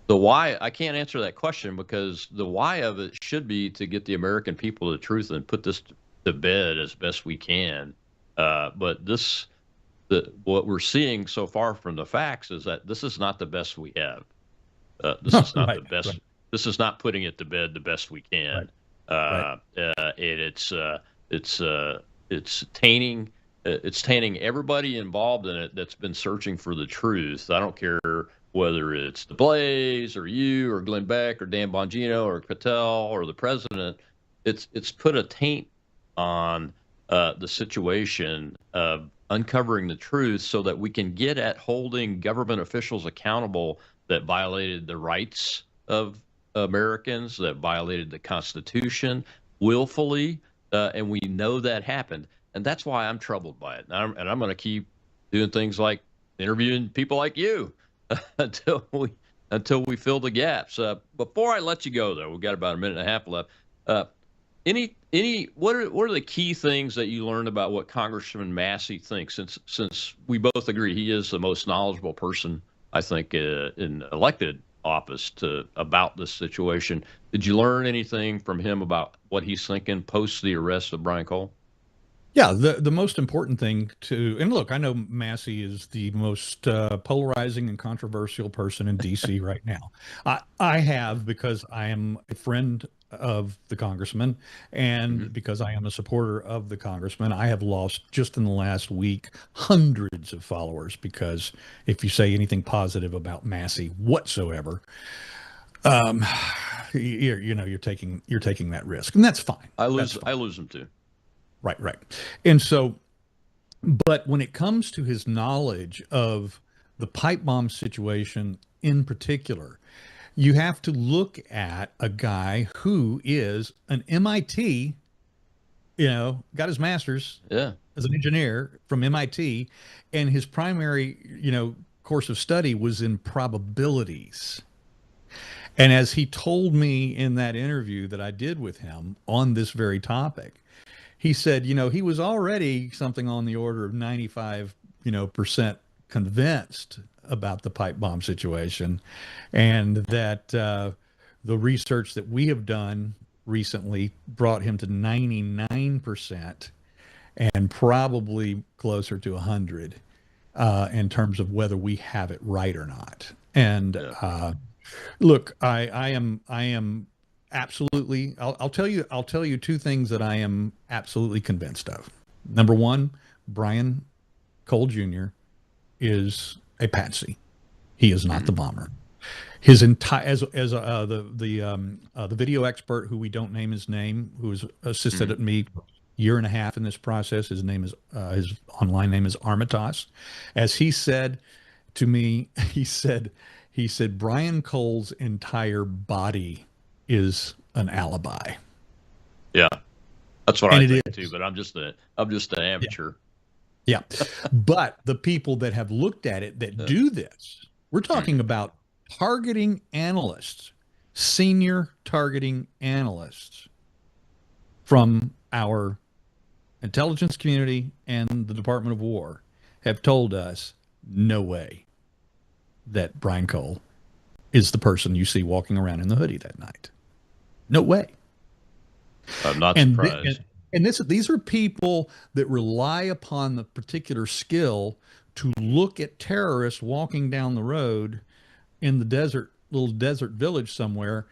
the why, I can't answer that question, because the why of it should be to get the American people the truth and put this to bed as best we can. But what we're seeing so far from the facts is that this is not the best we have. This is not Right, the best. right. This is not putting it to bed the best we can. Right. And it's tainting. It's tainting everybody involved in it that's been searching for the truth. I don't care whether it's the Blaze or you or Glenn Beck or Dan Bongino or Patel or the president. It's put a taint on the situation of uncovering the truth so that we can get at holding government officials accountable that violated the rights of Americans, that violated the Constitution willfully, and we know that happened. And that's why I'm troubled by it. And I'm going to keep doing things like interviewing people like you until we fill the gaps. Before I let you go, though, we've got about a minute and a half left. What are the key things that you learned about what Congressman Massey thinks? Since we both agree he is the most knowledgeable person, I think, in elected office about this situation. Did you learn anything from him about what he's thinking post the arrest of Brian Cole? Yeah, the most important thing and look, I know Massey is the most polarizing and controversial person in D.C. right now. I have, because I am a friend of the congressman, and because I am a supporter of the congressman, I have lost, just in the last week, hundreds of followers, because if you say anything positive about Massey whatsoever, you're taking that risk, and that's fine. I lose them too. Right. And so, but when it comes to his knowledge of the pipe bomb situation in particular, you have to look at a guy who is an MIT, got his master's as an engineer from MIT, and his primary, course of study was in probabilities. And as he told me in that interview that I did with him on this very topic, he said, he was already something on the order of 95, percent convinced about the pipe bomb situation, and that the research that we have done recently brought him to 99% and probably closer to 100 in terms of whether we have it right or not. And look, I am absolutely, I'll tell you two things that I am absolutely convinced of. Number one, Brian Cole Jr. is a patsy. He is not the bomber. His entire, the video expert, who we don't name his name, who has assisted at me for a year and a half in this process, his online name is Armitage. As he said to me, he said Brian Cole's entire body is an alibi. Yeah, that's what I think too. But I'm just an amateur. Yeah. But the people that have looked at it that do this, we're talking about targeting analysts, senior targeting analysts from our intelligence community and the Department of War, have told us no way that Brian Cole is the person you see walking around in the hoodie that night. No way. I'm not surprised. And these are people that rely upon the particular skill to look at terrorists walking down the road in the little desert village somewhere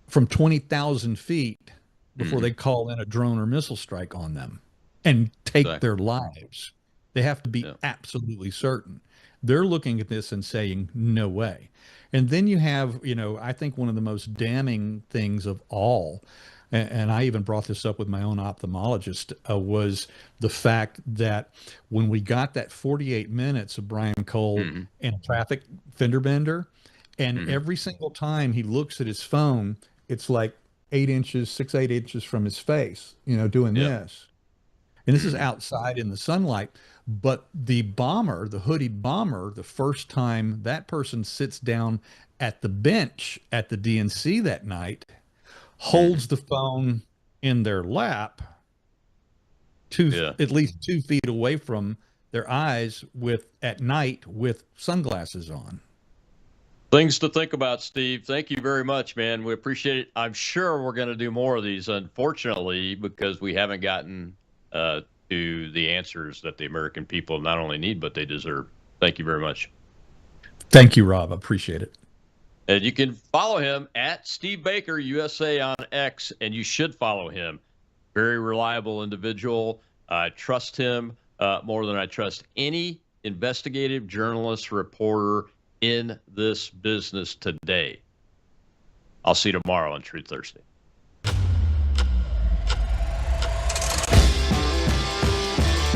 from 20,000 feet before they call in a drone or missile strike on them and take their lives. They have to be absolutely certain. They're looking at this and saying, no way. And then you have, I think one of the most damning things of all, and I even brought this up with my own ophthalmologist, was the fact that when we got that 48 minutes of Brian Cole in a traffic fender bender, and every single time he looks at his phone, it's like 6, 8 inches from his face, doing this. And this is outside in the sunlight. But the bomber, the hooded bomber, the first time that person sits down at the bench at the DNC that night, holds the phone in their lap, at least 2 feet away from their eyes, at night with sunglasses on. Things to think about, Steve. Thank you very much, man. We appreciate it. I'm sure we're going to do more of these, unfortunately, because we haven't gotten to the answers that the American people not only need, but they deserve. Thank you very much. Thank you, Rob. I appreciate it. And you can follow him at Steve Baker USA on X, and you should follow him. Very reliable individual. I trust him more than I trust any investigative journalist, reporter in this business today. I'll see you tomorrow on Truth Thursday.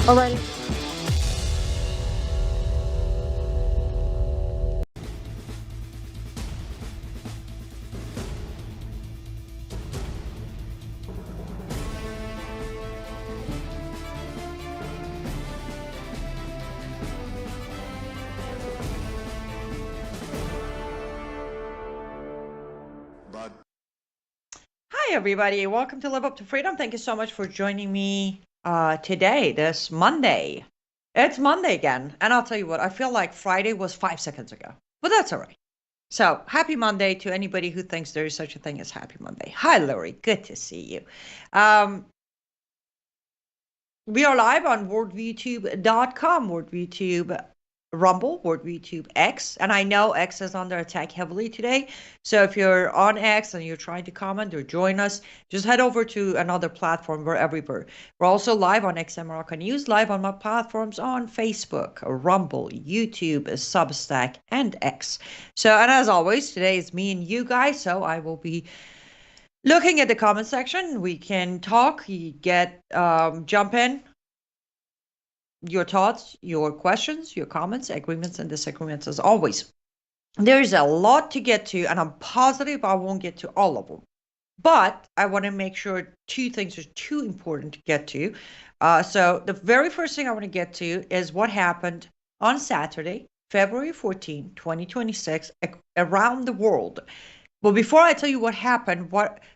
All right. Hi, everybody. Welcome to Live Up to Freedom. Thank you so much for joining me today, this Monday. It's Monday again. And I'll tell you what, I feel like Friday was 5 seconds ago, but that's all right. So happy Monday to anybody who thinks there is such a thing as happy Monday. Hi, Lori. Good to see you. We are live on worldviewtube.com, worldviewtube Rumble, worldviewtube X, and I know X is under attack heavily today. So if you're on X and you're trying to comment or join us, just head over to another platform wherever we're also live on XM Morocco News, live on my platforms on Facebook, Rumble, YouTube, Substack, and X. So, and as always, today is me and you guys, so I will be looking at the comment section. We can talk, you get, jump in, your thoughts, your questions, your comments, agreements, and disagreements as always. There's a lot to get to, and I'm positive I won't get to all of them. But I want to make sure two things are too important to get to. So the very first thing I want to get to is what happened on Saturday, February 14, 2026, around the world. But before I tell you what happened,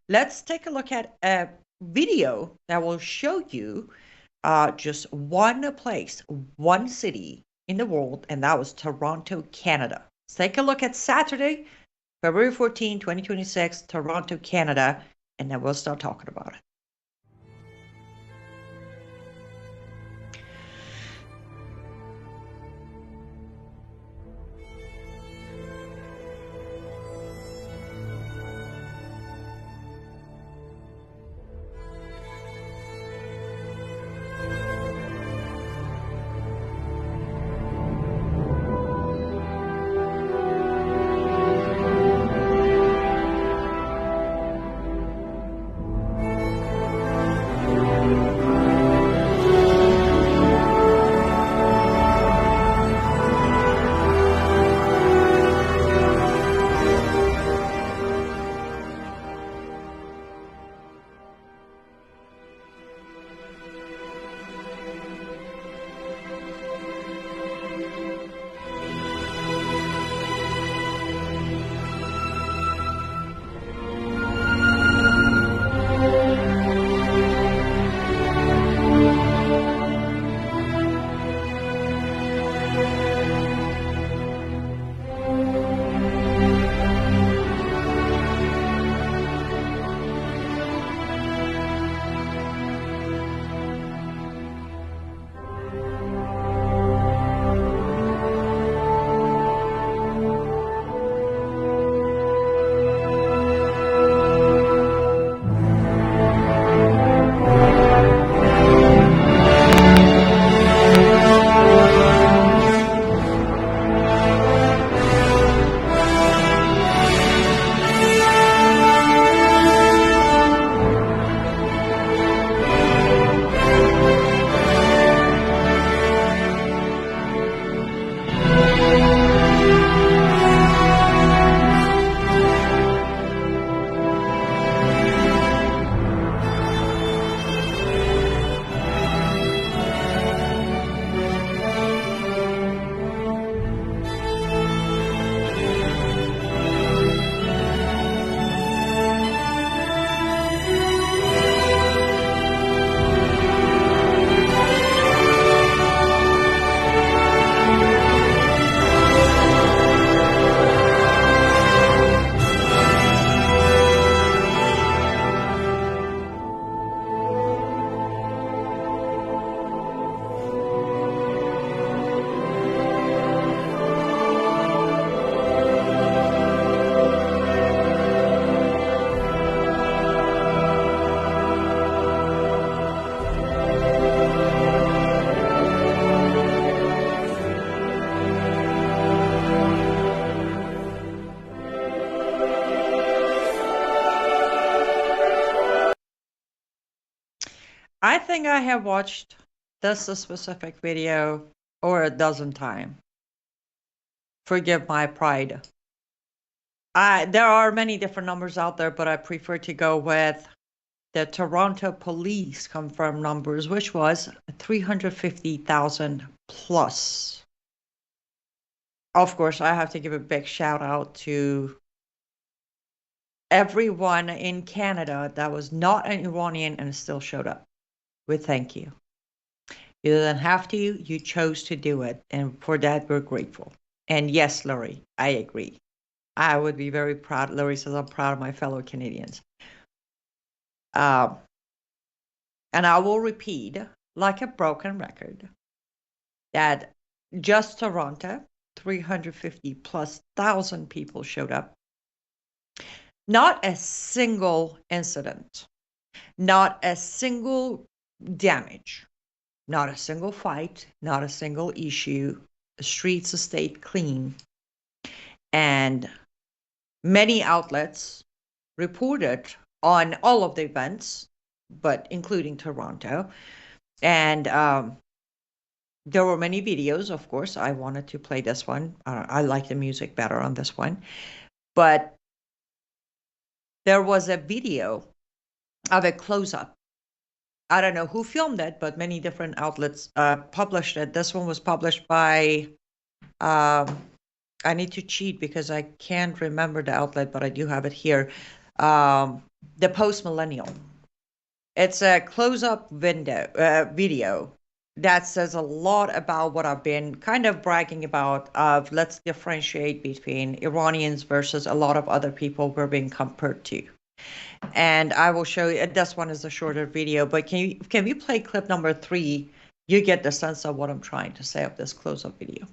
let's take a look at a video that will show you just one place, one city in the world, and that was Toronto, Canada. Let's take a look at Saturday, February 14, 2026, Toronto, Canada, and then we'll start talking about it. I think I have watched this specific video over a dozen times. Forgive my pride. There are many different numbers out there, but I prefer to go with the Toronto police confirmed numbers, which was 350,000 plus. Of course, I have to give a big shout out to everyone in Canada that was not an Iranian and still showed up. We thank you. You didn't have to, you chose to do it. And for that, we're grateful. And yes, Laurie, I agree. I would be very proud. Laurie says, I'm proud of my fellow Canadians. And I will repeat, like a broken record, that just Toronto, 350 plus thousand people showed up. Not a single incident, not a single damage, not a single fight, not a single issue. The streets stayed clean. And many outlets reported on all of the events, but including Toronto. And there were many videos, of course. I wanted to play this one. I like the music better on this one. But there was a video of a close-up. I don't know who filmed it, but many different outlets published it. This one was published by, I need to cheat because I can't remember the outlet, but I do have it here. The Post Millennial. It's a close-up video that says a lot about what I've been kind of bragging about of let's differentiate between Iranians versus a lot of other people we're being compared to. And I will show you, this one is a shorter video, but can we play clip number 3? You get the sense of what I'm trying to say of this close-up video.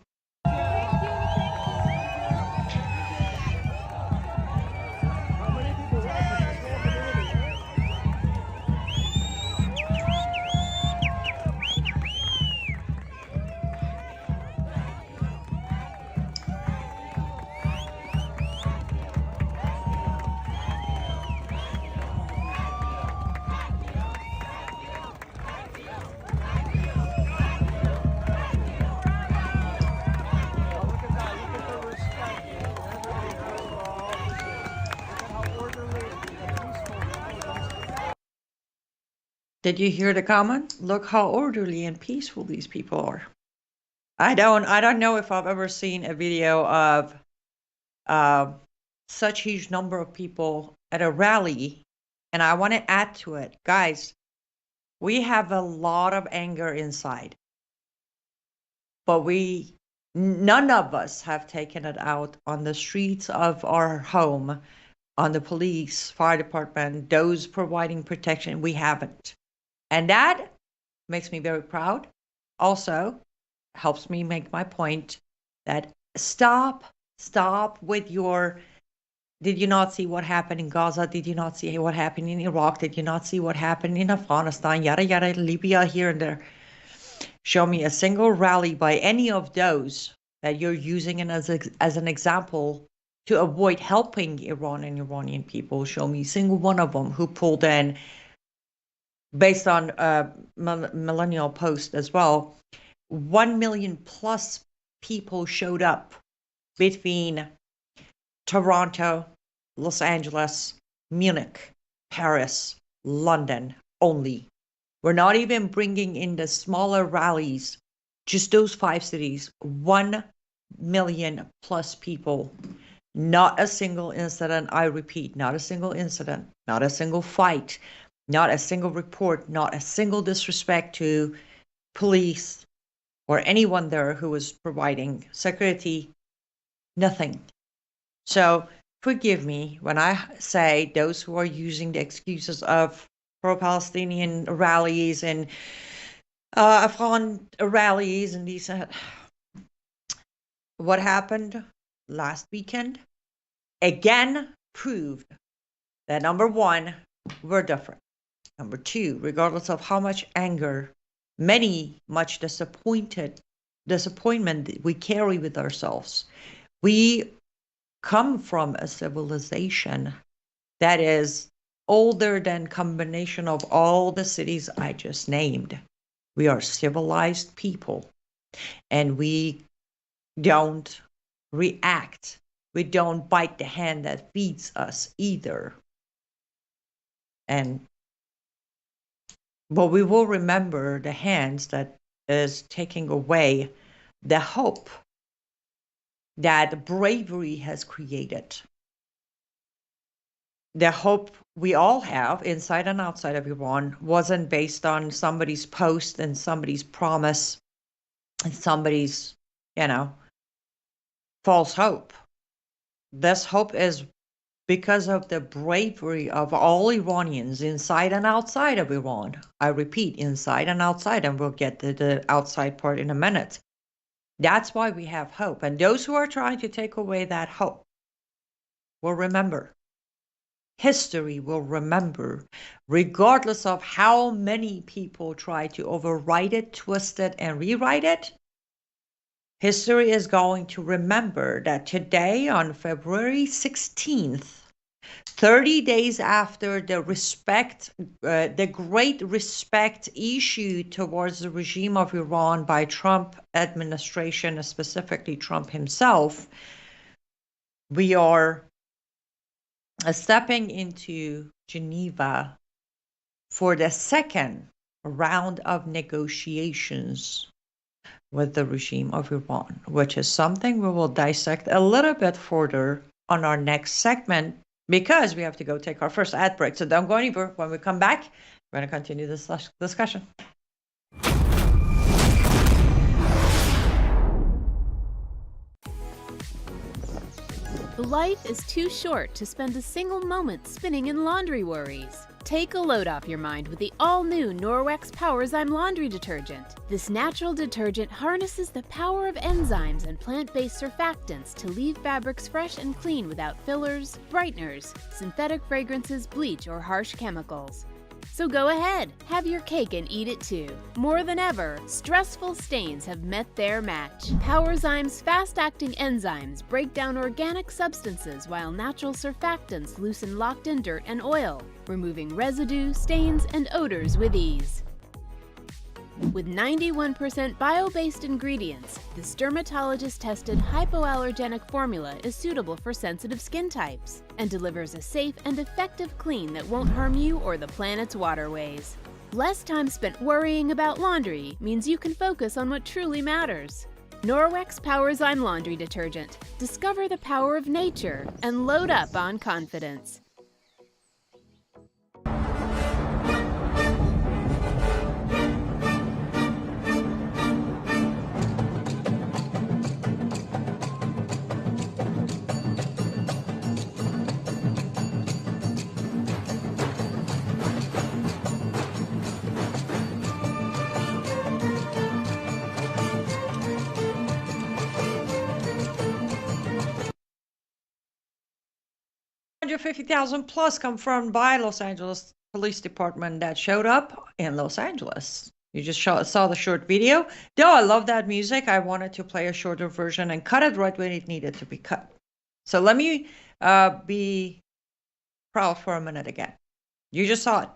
Did you hear the comment? Look how orderly and peaceful these people are. I don't know if I've ever seen a video of such huge number of people at a rally. And I want to add to it, guys, we have a lot of anger inside, but none of us have taken it out on the streets of our home, on the police, fire department, those providing protection. We haven't. And that makes me very proud. Also, helps me make my point that stop with your, did you not see what happened in Gaza? Did you not see what happened in Iraq? Did you not see what happened in Afghanistan? Yada, yada, Libya, here and there. Show me a single rally by any of those that you're using as an example to avoid helping Iran and Iranian people. Show me a single one of them who pulled in, based on Millennial Post as well, 1 million plus people showed up between Toronto, Los Angeles, Munich, Paris, London only. We're not even bringing in the smaller rallies, just those 5 cities, 1 million plus people. Not a single incident, I repeat, not a single incident, not a single fight, not a single report, not a single disrespect to police or anyone there who was providing security, nothing. So forgive me when I say those who are using the excuses of pro-Palestinian rallies and Afghan rallies and these. What happened last weekend again proved that number one, we're different. Number two, regardless of how much anger, much disappointment we carry with ourselves, we come from a civilization that is older than combination of all the cities I just named. We are civilized people, and we don't react. We don't bite the hand that feeds us either. But we will remember the hands that is taking away the hope that bravery has created. The hope we all have inside and outside of Iran wasn't based on somebody's post and somebody's promise and somebody's, false hope. This hope is because of the bravery of all Iranians inside and outside of Iran. I repeat, inside and outside, and we'll get to the outside part in a minute. That's why we have hope. And those who are trying to take away that hope will remember. History will remember, regardless of how many people try to overwrite it, twist it, and rewrite it. History is going to remember that today, on February 16th, 30 days after the great respect issued towards the regime of Iran by Trump administration, specifically Trump himself, we are stepping into Geneva for the second round of negotiations with the regime of Iran, which is something we will dissect a little bit further on our next segment, because we have to go take our first ad break. So don't go anywhere. When we come back, we're going to continue this discussion. Life is too short to spend a single moment spinning in laundry worries. Take a load off your mind with the all-new Norwex Powerzyme laundry detergent. This natural detergent harnesses the power of enzymes and plant-based surfactants to leave fabrics fresh and clean without fillers, brighteners, synthetic fragrances, bleach, or harsh chemicals. So go ahead, have your cake and eat it too. More than ever, stressful stains have met their match. Powerzyme's fast-acting enzymes break down organic substances while natural surfactants loosen locked-in dirt and oil, removing residue, stains, and odors with ease. With 91% bio-based ingredients, this dermatologist-tested hypoallergenic formula is suitable for sensitive skin types and delivers a safe and effective clean that won't harm you or the planet's waterways. Less time spent worrying about laundry means you can focus on what truly matters. Norwex Powerzyme Laundry Detergent. Discover the power of nature and load up on confidence. $150,000 plus confirmed by Los Angeles Police Department that showed up in Los Angeles. You just saw the short video. Though I love that music, I wanted to play a shorter version and cut it right when it needed to be cut. So let me be proud for a minute again. You just saw it.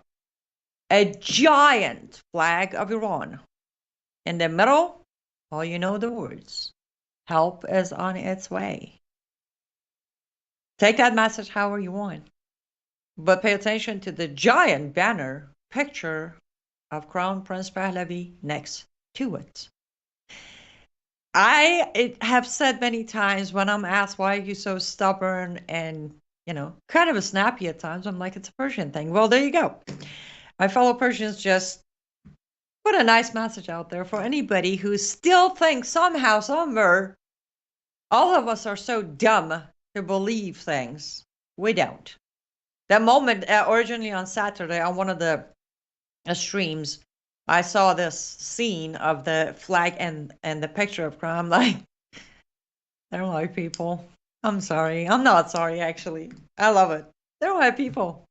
A giant flag of Iran. In the middle, all you know the words. Help is on its way. Take that message however you want. But pay attention to the giant banner picture of Crown Prince Pahlavi next to it. I have said many times when I'm asked, why are you so stubborn and, kind of a snappy at times, I'm like, it's a Persian thing. Well, there you go. My fellow Persians just put a nice message out there for anybody who still thinks somehow, somewhere, all of us are so dumb to believe things. We don't. That moment, originally on Saturday, on one of the streams, I saw this scene of the flag and the picture of Crown. I'm like, they're my people. I'm sorry. I'm not sorry, actually. I love it. They're my people.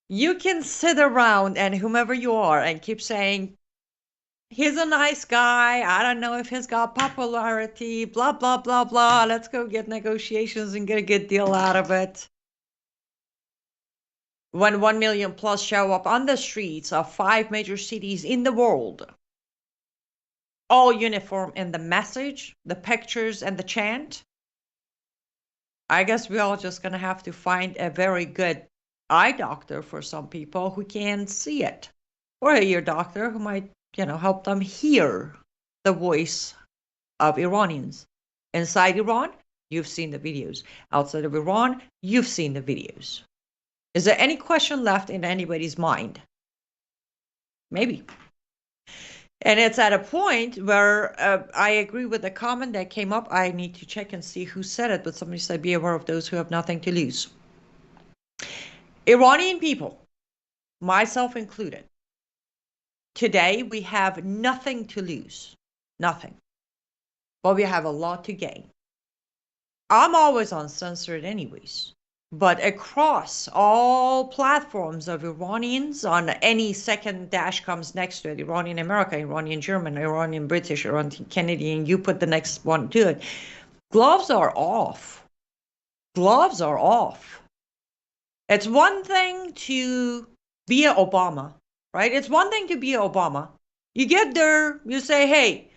You can sit around and whomever you are and keep saying, he's a nice guy. I don't know if he's got popularity, blah, blah, blah, blah. Let's go get negotiations and get a good deal out of it. when 1 million plus show up on the streets of 5 major cities in the world, all uniform in the message, the pictures, and the chant, I guess we're all just going to have to find a very good eye doctor for some people who can see it, or a ear doctor who might, help them hear the voice of Iranians. Inside Iran, you've seen the videos. Outside of Iran, you've seen the videos. Is there any question left in anybody's mind? Maybe. And it's at a point where I agree with the comment that came up. I need to check and see who said it, but somebody said, be aware of those who have nothing to lose. Iranian people, myself included, today we have nothing to lose. Nothing. But we have a lot to gain. I'm always uncensored anyways. But across all platforms of Iranians, on any second dash comes next to it, Iranian American, Iranian German, Iranian British, Iranian Canadian, you put the next one to it. Gloves are off. Gloves are off. It's one thing to be an Obama, right? It's one thing to be an Obama. You get there, you say, hey,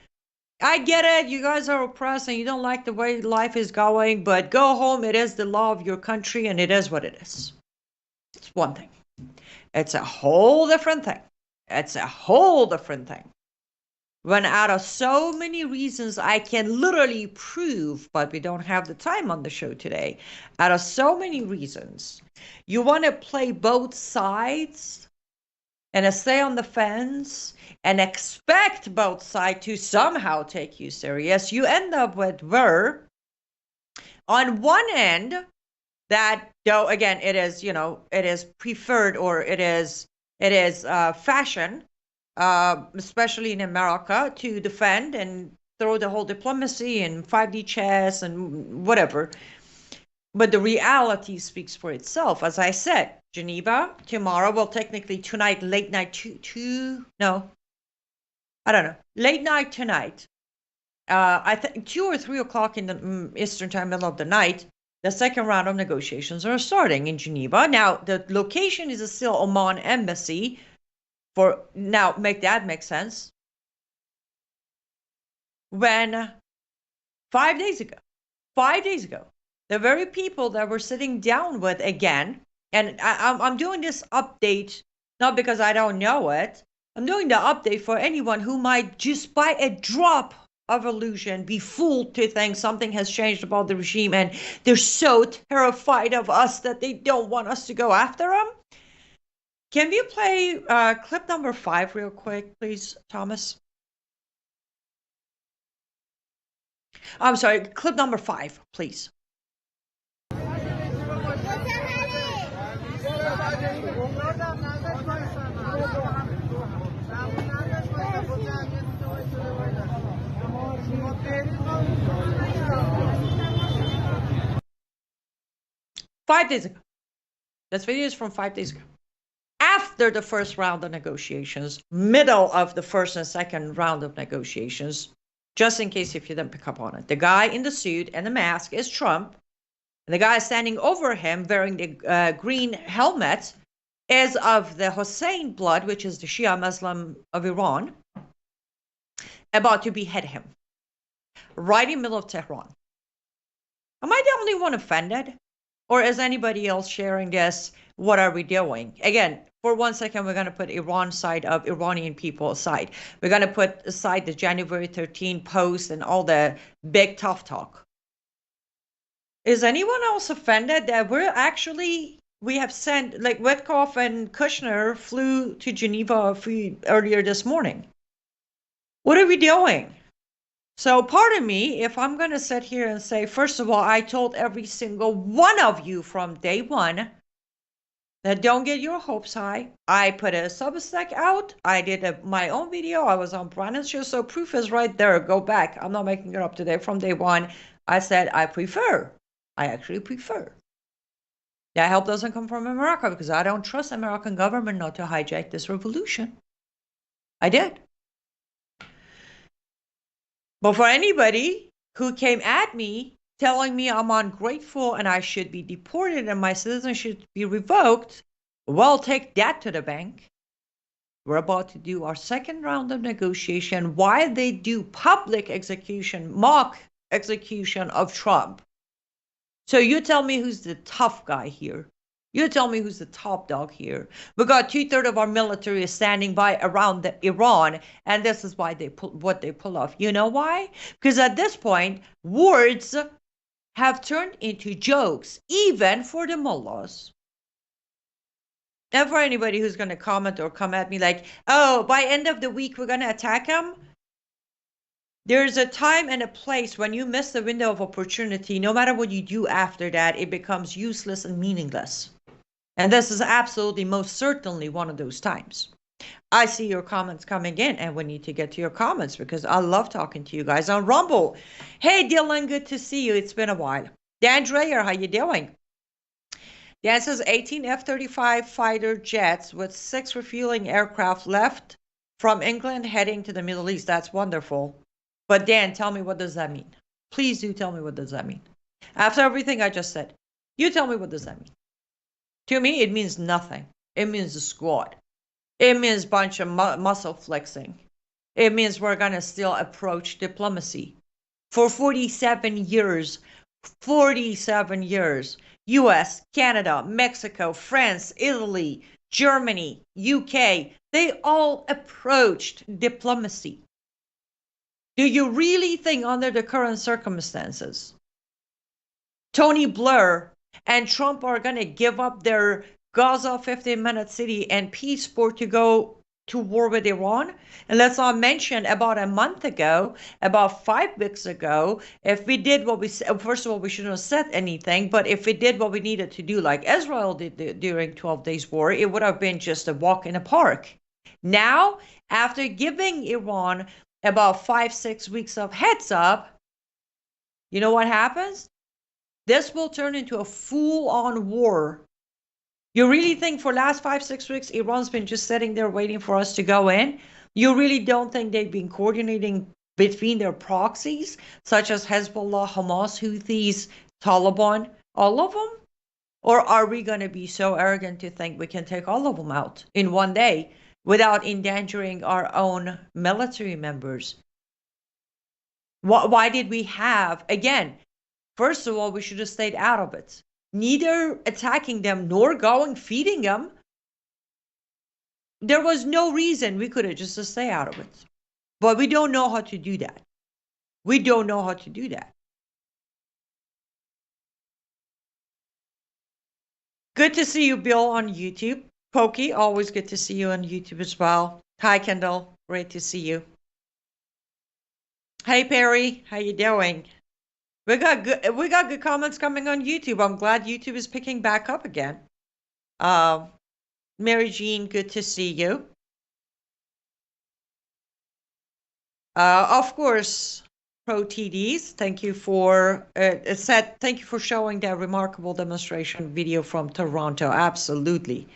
I get it. You guys are oppressed and you don't like the way life is going, but go home. It is the law of your country and it is what it is. It's one thing. It's a whole different thing. It's a whole different thing. When out of so many reasons I can literally prove, but we don't have the time on the show today, out of so many reasons, you want to play both sides and stay on the fence and expect both sides to somehow take you serious, you end up with where, on one end, that, though, again, it is, it is preferred or it is fashion, especially in America, to defend and throw the whole diplomacy and 5D chess and whatever. But the reality speaks for itself. As I said, Geneva tomorrow, well, technically tonight, late night, late night tonight. I think 2 or 3 o'clock in the Eastern time, middle of the night, the second round of negotiations are starting in Geneva. Now, the location is still Oman Embassy. Make that make sense. When 5 days ago, the very people that we're sitting down with again, and I'm doing this update not because I don't know it. I'm doing the update for anyone who might just by a drop of illusion be fooled to think something has changed about the regime and they're so terrified of us that they don't want us to go after them. Can we play clip number 5 real quick, please, Thomas? I'm sorry, clip number 5, please. Five days ago. This video is from 5 days ago. After the first round of negotiations, middle of the first and second round of negotiations, just in case if you didn't pick up on it, the guy in the suit and the mask is Trump. And the guy standing over him wearing the green helmet is of the Hussein blood, which is the Shia Muslim of Iran, about to behead him. Right in the middle of Tehran. Am I the only one offended? Or is anybody else sharing this? What are we doing? Again, for 1 second, we're going to put Iran side of Iranian people aside. We're going to put aside the January 13 post and all the big tough talk. Is anyone else offended that we have sent, like Witkoff and Kushner flew to Geneva earlier this morning? What are we doing? So pardon me if I'm going to sit here and say, first of all, I told every single one of you from day one that don't get your hopes high. I put a Substack out. I did my own video. I was on Brandon's show. So proof is right there. Go back. I'm not making it up today. From day one, I said I actually prefer. That help doesn't come from America because I don't trust American government not to hijack this revolution. I did. But for anybody who came at me telling me I'm ungrateful and I should be deported and my citizenship should be revoked, Well, take that to the bank. We're about to do our second round of negotiation while they do public execution, mock execution of Trump. So you tell me who's the tough guy here. You tell me who's the top dog here. We got 2/3 of our military is standing by around Iran, and this is why they pull off. You know why? Because at this point, words have turned into jokes, even for the mullahs. And for anybody who's going to comment or come at me like, oh, by end of the week, we're going to attack him. There's a time and a place when you miss the window of opportunity, no matter what you do after that, it becomes useless and meaningless. And this is absolutely, most certainly one of those times. I see your comments coming in, and we need to get to your comments because I love talking to you guys on Rumble. Hey, Dylan, good to see you. It's been a while. Dan Dreyer, how you doing? Dan says 18 F-35 fighter jets with 6 refueling aircraft left from England heading to the Middle East. That's wonderful. But Dan, tell me, what does that mean? Please do tell me, what does that mean? After everything I just said, you tell me, what does that mean? To me, it means nothing. It means a squad. It means a bunch of muscle flexing. It means we're going to still approach diplomacy. For 47 years, US, Canada, Mexico, France, Italy, Germany, UK, they all approached diplomacy. Do you really think under the current circumstances, Tony Blair and Trump are going to give up their Gaza 15-minute city and peace port to go to war with Iran? And let's not mention about a month ago, about 5 weeks ago, if we did what we said, first of all, we shouldn't have said anything, but if we did what we needed to do, like Israel did during 12 Days War, it would have been just a walk in a park. Now, after giving Iran about 5-6 weeks of heads up, you know what happens? This will turn into a full-on war. You really think for last 5-6 weeks, Iran's been just sitting there waiting for us to go in? You really don't think they've been coordinating between their proxies, such as Hezbollah, Hamas, Houthis, Taliban, all of them? Or are we going to be so arrogant to think we can take all of them out in one day without endangering our own military members? Why did we have, again, first of all, we should have stayed out of it. Neither attacking them nor going feeding them. There was no reason we could have just stayed out of it. But we don't know how to do that. We don't know how to do that. Good to see you, Bill, on YouTube. Pokey, always good to see you on YouTube as well. Hi, Kendall. Great to see you. Hey, Perry. How you doing? We got good comments coming on YouTube. I'm glad YouTube is picking back up again. Mary Jean, good to see you. Of course, Pro TDs, thank you for thank you for showing that remarkable demonstration video from Toronto. Absolutely,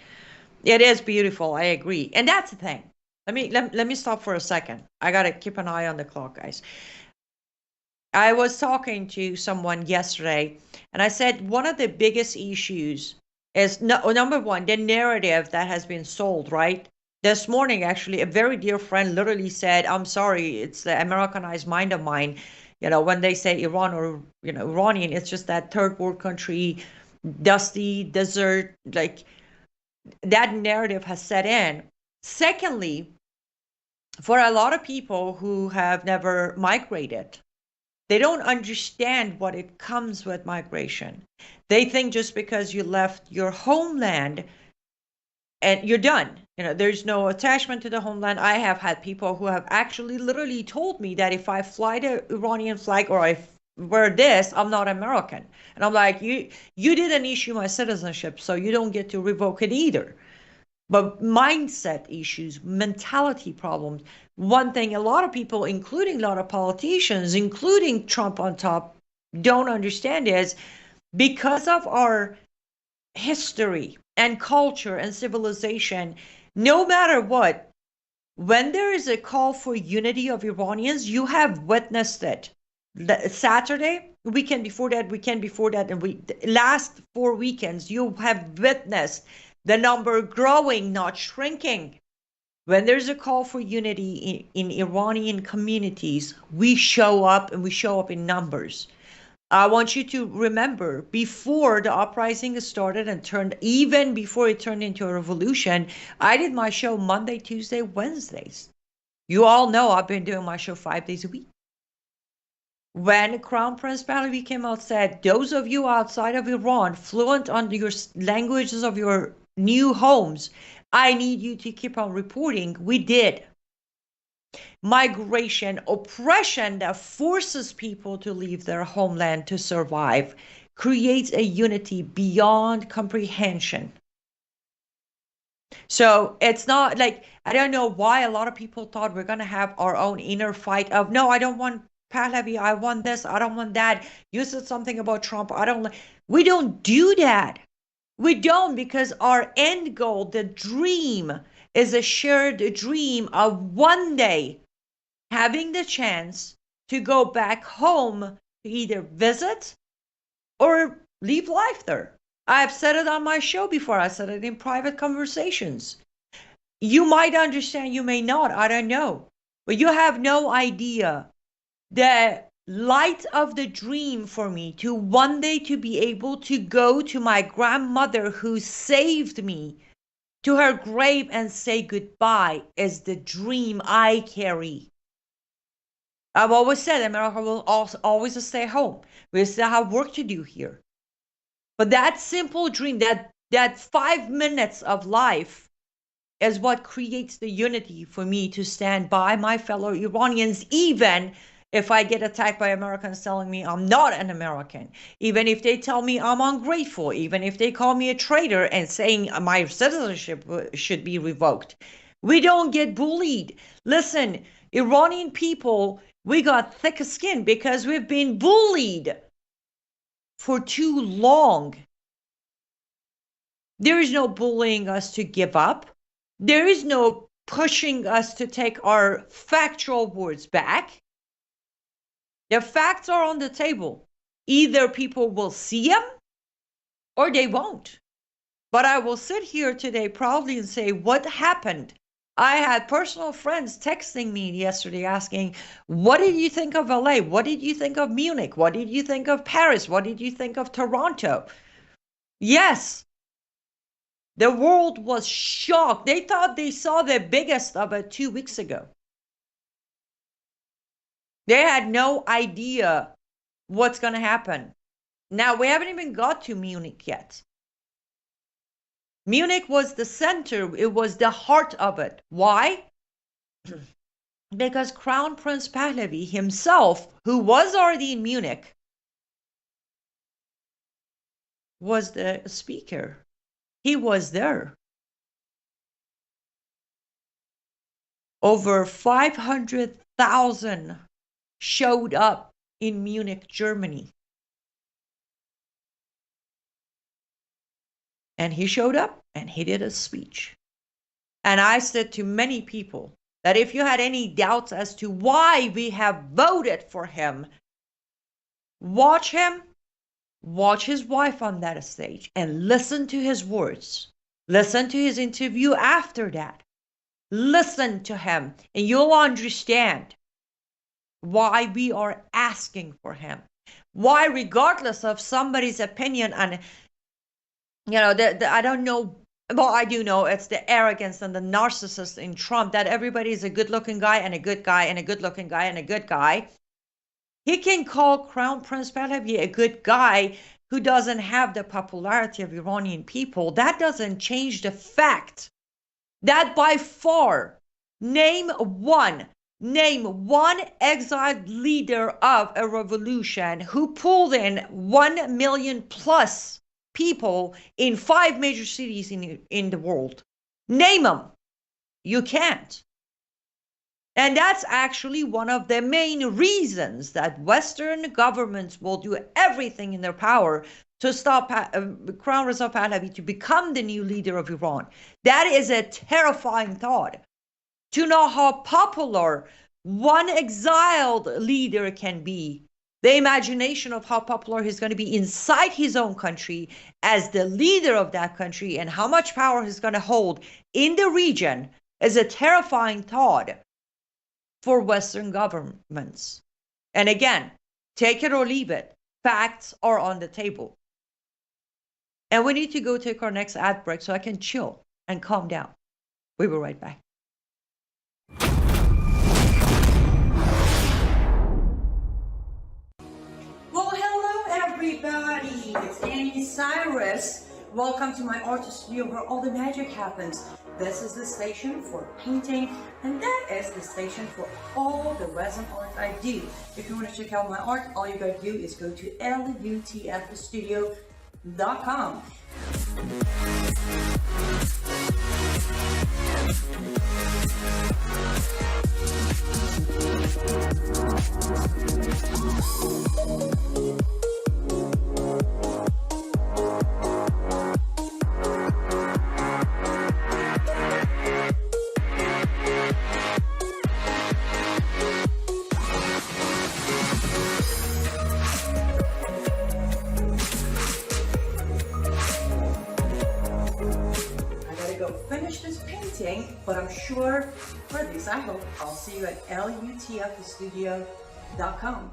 it is beautiful. I agree, and that's the thing. Let me stop for a second. I gotta keep an eye on the clock, guys. I was talking to someone yesterday, and I said one of the biggest issues is number one, the narrative that has been sold, right? This morning, actually, a very dear friend literally said, I'm sorry, it's the Americanized mind of mine. You know, when they say Iran or, Iranian, it's just that third world country, dusty desert, like that narrative has set in. Secondly, for a lot of people who have never migrated, they don't understand what it comes with migration. They think just because you left your homeland and you're done. There's no attachment to the homeland. I have had people who have actually literally told me that if I fly the Iranian flag or I wear this, I'm not American. And I'm like, you didn't issue my citizenship, so you don't get to revoke it either. But mindset issues, mentality problems. One thing a lot of people, including a lot of politicians, including Trump on top, don't understand is because of our history and culture and civilization, no matter what, when there is a call for unity of Iranians, you have witnessed it. Saturday, weekend before that, and last 4 weekends, you have witnessed The number growing, not shrinking. When there's a call for unity in Iranian communities, we show up, and we show up in numbers. I want you to remember, before the uprising started and even before it turned into a revolution, I did my show Monday, Tuesday, Wednesdays. You all know I've been doing my show 5 days a week. When Crown Prince Pahlavi came out and said, those of you outside of Iran, fluent on your languages of your new homes, I need you to keep on reporting. We did. Migration, oppression that forces people to leave their homeland to survive, creates a unity beyond comprehension. So it's not like, I don't know why a lot of people thought we're going to have our own inner fight of, no, I don't want Pahlavi, I want this, I don't want that. You said something about Trump, I don't. We don't do that. We don't, because our end goal, the dream, is a shared dream of one day having the chance to go back home to either visit or leave life there. I've said it on my show before. I said it in private conversations. You might understand, you may not, I don't know. But you have no idea the light of the dream for me to one day to be able to go to my grandmother who saved me, to her grave and say goodbye, is the dream I carry. I've always said America will always stay home. We still have work to do here. But that simple dream, that 5 minutes of life, is what creates the unity for me to stand by my fellow Iranians, even if I get attacked by Americans telling me I'm not an American, even if they tell me I'm ungrateful, even if they call me a traitor and saying my citizenship should be revoked. We don't get bullied. Listen, Iranian people, we got thick skin because we've been bullied for too long. There is no bullying us to give up. There is no pushing us to take our factual words back. The facts are on the table. Either people will see them or they won't. But I will sit here today proudly and say, what happened? I had personal friends texting me yesterday asking, what did you think of LA? What did you think of Munich? What did you think of Paris? What did you think of Toronto? Yes, the world was shocked. They thought they saw the biggest of it 2 weeks ago. They had no idea what's going to happen. Now, we haven't even got to Munich yet. Munich was the center. It was the heart of it. Why? Because Crown Prince Pahlavi himself, who was already in Munich, was the speaker. He was there. Over 500,000 showed up in Munich, Germany. And he showed up and he did a speech. And I said to many people that if you had any doubts as to why we have voted for him, watch him, watch his wife on that stage, and listen to his words. Listen to his interview after that. Listen to him, and you'll understand why we are asking for him. Why, regardless of somebody's opinion, and I don't know, well, I do know it's the arrogance and the narcissist in Trump that everybody is a good-looking guy and a good guy and a good-looking guy and a good guy. He can call Crown Prince Pahlavi a good guy who doesn't have the popularity of Iranian people. That doesn't change the fact that by far, name one exiled leader of a revolution who pulled in 1 million plus people in 5 major cities in the world. Name them. You can't. And that's actually one of the main reasons that Western governments will do everything in their power to stop Crown Reza Pahlavi to become the new leader of Iran. That is a terrifying thought. To know how popular one exiled leader can be The imagination of how popular he's going to be inside his own country as the leader of that country and how much power he's going to hold in the region is a terrifying thought for Western governments. And again, take it or leave it. Facts are on the table. And we need to go take our next ad break so I can chill and calm down. We'll be right back. Well, hello everybody. It's Annie Cyrus. Welcome to my art studio where all the magic happens. This is the station for painting, and that is the station for all the resin art I do. If you want to check out my art, all you gotta do is go to lutfstudio.com. Finish this painting, but I'm sure, for at least I hope, I'll see you at lutfstudio.com.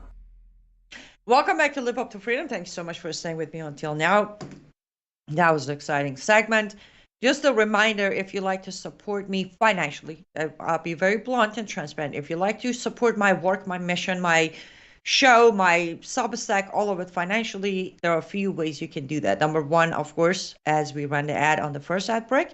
Welcome back to Live Up to Freedom. Thank you so much for staying with me until now. That was an exciting segment. Just a reminder, if you like to support me financially, I'll be very blunt and transparent. If you like to support my work, my mission, my show, my Substack, all of it financially, there are a few ways you can do that. Number one, of course, as we run the ad on the first ad break,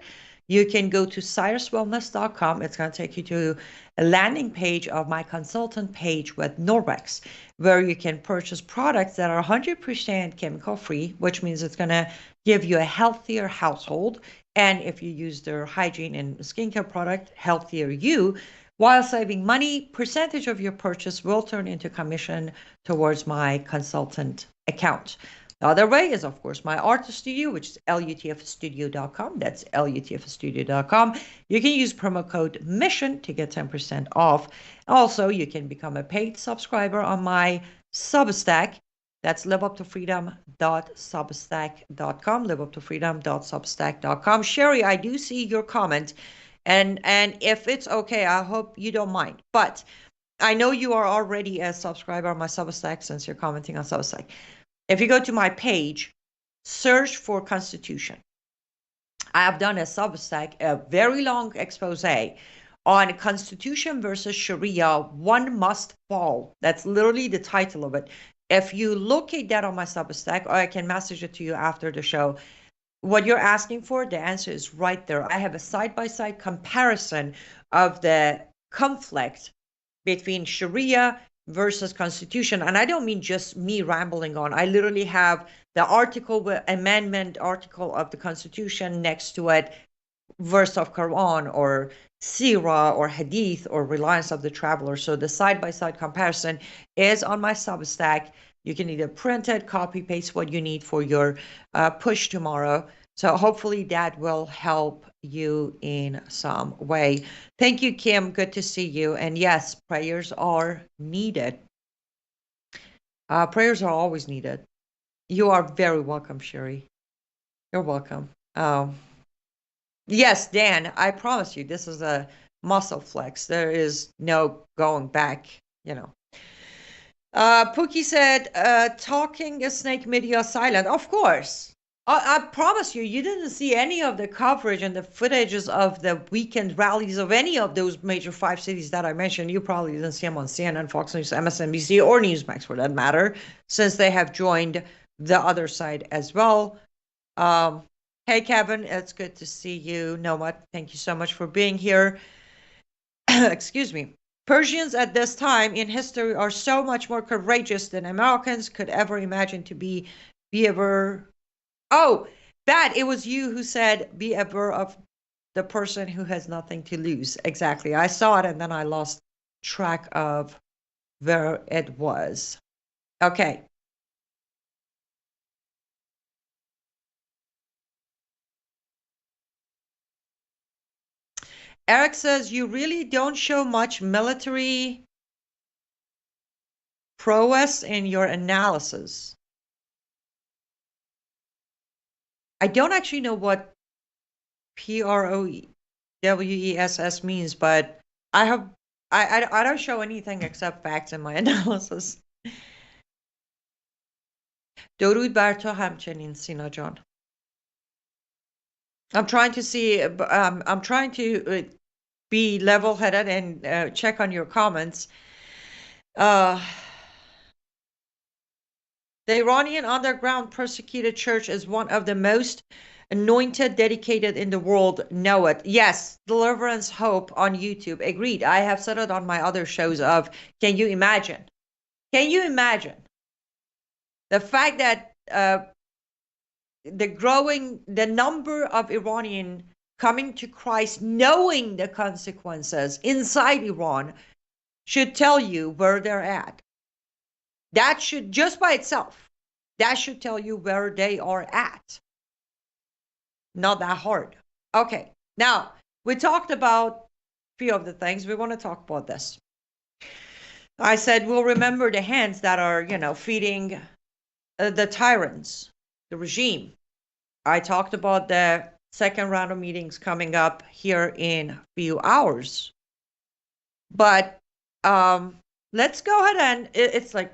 you can go to cyruswellness.com. It's going to take you to a landing page of my consultant page with Norwex, where you can purchase products that are 100% chemical free, which means it's going to give you a healthier household. And if you use their hygiene and skincare product, healthier you, while saving money. Percentage of your purchase will turn into commission towards my consultant account. The other way is, of course, my art studio, which is lutfstudio.com. That's lutfstudio.com. You can use promo code MISSION to get 10% off. Also, you can become a paid subscriber on my Substack. That's liveuptofreedom.substack.com, liveuptofreedom.substack.com. Sherry, I do see your comment, and if it's okay, I hope you don't mind. But I know you are already a subscriber on my Substack since you're commenting on Substack. If you go to my page, search for Constitution. I have done a Substack, a very long expose on Constitution versus Sharia, one must fall. That's literally the title of it. If you locate that on my Substack, or I can message it to you after the show, what you're asking for, the answer is right there. I have a side-by-side comparison of the conflict between Sharia versus Constitution. And I don't mean just me rambling on. I literally have the amendment article of the Constitution next to it, verse of Quran or Sirah or Hadith or Reliance of the Traveler. So the side-by-side comparison is on my Substack. You can either print it, copy, paste what you need for your push tomorrow. So hopefully that will help you in some way. Thank you, Kim. Good to see you. And yes, prayers are needed. Prayers are always needed. You are very welcome, Sherry. You're welcome. Yes, Dan, I promise you, this is a muscle flex. There is no going back, you know. Pookie said, talking snake media silent. Of course. I promise you, you didn't see any of the coverage and the footages of the weekend rallies of any of those major 5 cities that I mentioned. You probably didn't see them on CNN, Fox News, MSNBC, or Newsmax for that matter, since they have joined the other side as well. Hey, Kevin, it's good to see you. Nomad, thank you so much for being here. Excuse me. Persians at this time in history are so much more courageous than Americans could ever imagine to be ever. Oh, that it was you who said be ever of the person who has nothing to lose. Exactly. I saw it and then I lost track of where it was. Okay. Eric says, you really don't show much military prowess in your analysis. I don't actually know what PROWESS means, but I don't show anything except facts in my analysis. درود بر تو همچنین سینا جان. I'm trying to see, I'm trying to be level-headed and check on your comments. The Iranian underground persecuted church is one of the most anointed, dedicated in the world. Know it. Yes, Deliverance Hope on YouTube. Agreed. I have said it on my other shows of, can you imagine? Can you imagine the fact that the number of Iranian coming to Christ, knowing the consequences inside Iran, should tell you where they're at. That should, just by itself, that should tell you where they are at. Not that hard. Okay, now, we talked about a few of the things. We want to talk about this. I said we'll remember the hands that are, feeding the tyrants, the regime. I talked about the second round of meetings coming up here in a few hours. But let's go ahead and, it's like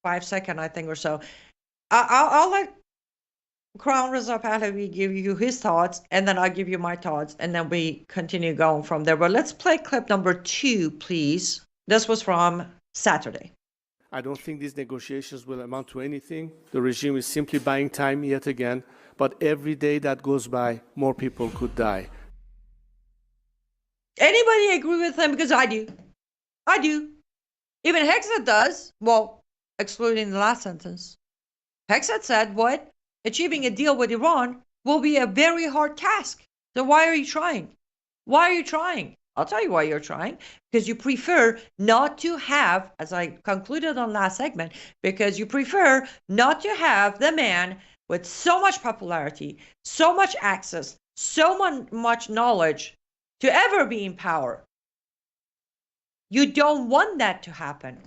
5 seconds, I think, or so. I'll let Crown Reza Pahlavi give you his thoughts, and then I'll give you my thoughts, and then we continue going from there. But let's play clip number 2, please. This was from Saturday. I don't think these negotiations will amount to anything. The regime is simply buying time yet again. But every day that goes by, more people could die. Anybody agree with him? Because I do. I do. Even Hexet does. Well, excluding the last sentence. Hexet said, what? Achieving a deal with Iran will be a very hard task. So why are you trying? Why are you trying? I'll tell you why you're trying. Because you prefer not to have, as I concluded on last segment, because you prefer not to have the man with so much popularity, so much access, so much knowledge to ever be in power. You don't want that to happen.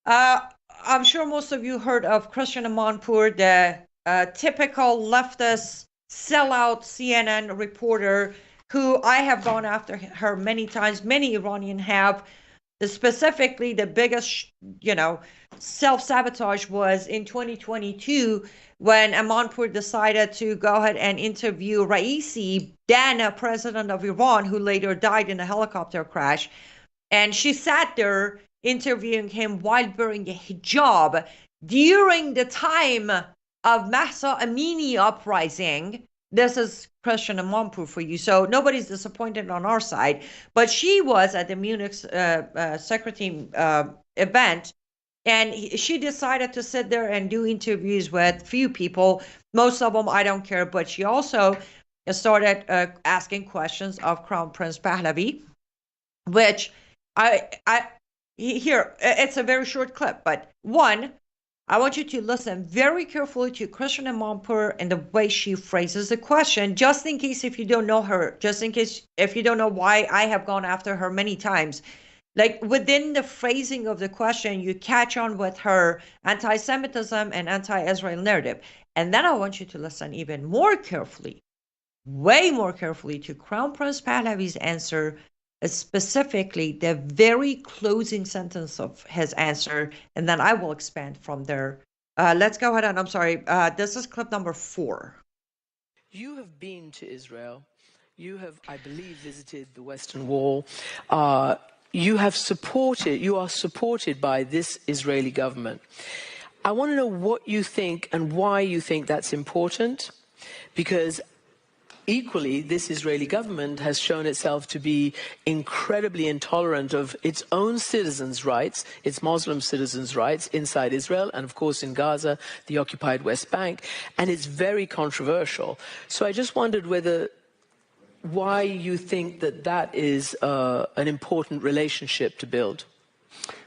I'm sure most of you heard of Christian Amanpour, the typical leftist sellout CNN reporter who I have gone after her many times. Many Iranians have. Specifically, the biggest, self-sabotage was in 2022 when Amanpour decided to go ahead and interview Raisi, then president of Iran, who later died in a helicopter crash. And she sat there interviewing him while wearing a hijab during the time of Mahsa Amini uprising. This is Christian Amanpour for you. So nobody's disappointed on our side. But she was at the Munich secretary event, and she decided to sit there and do interviews with few people. Most of them I don't care. But she also started asking questions of Crown Prince Pahlavi, which here, it's a very short clip. But one, I want you to listen very carefully to Christian Amanpour and the way she phrases the question, just in case if you don't know her, just in case if you don't know why I have gone after her many times. Like within the phrasing of the question, you catch on with her anti-Semitism and anti-Israel narrative. And then I want you to listen even more carefully, way more carefully to Crown Prince Pahlavi's answer, specifically the very closing sentence of his answer, and then I will expand from there. Let's go ahead and, I'm sorry, this is clip number 4. You have been to Israel. You have, I believe, visited the Western Wall. You are supported by this Israeli government. I want to know what you think and why you think that's important, because equally, this Israeli government has shown itself to be incredibly intolerant of its own citizens' rights, its Muslim citizens' rights inside Israel, and of course in Gaza, the occupied West Bank, and it's very controversial. So I just wondered why you think that is an important relationship to build.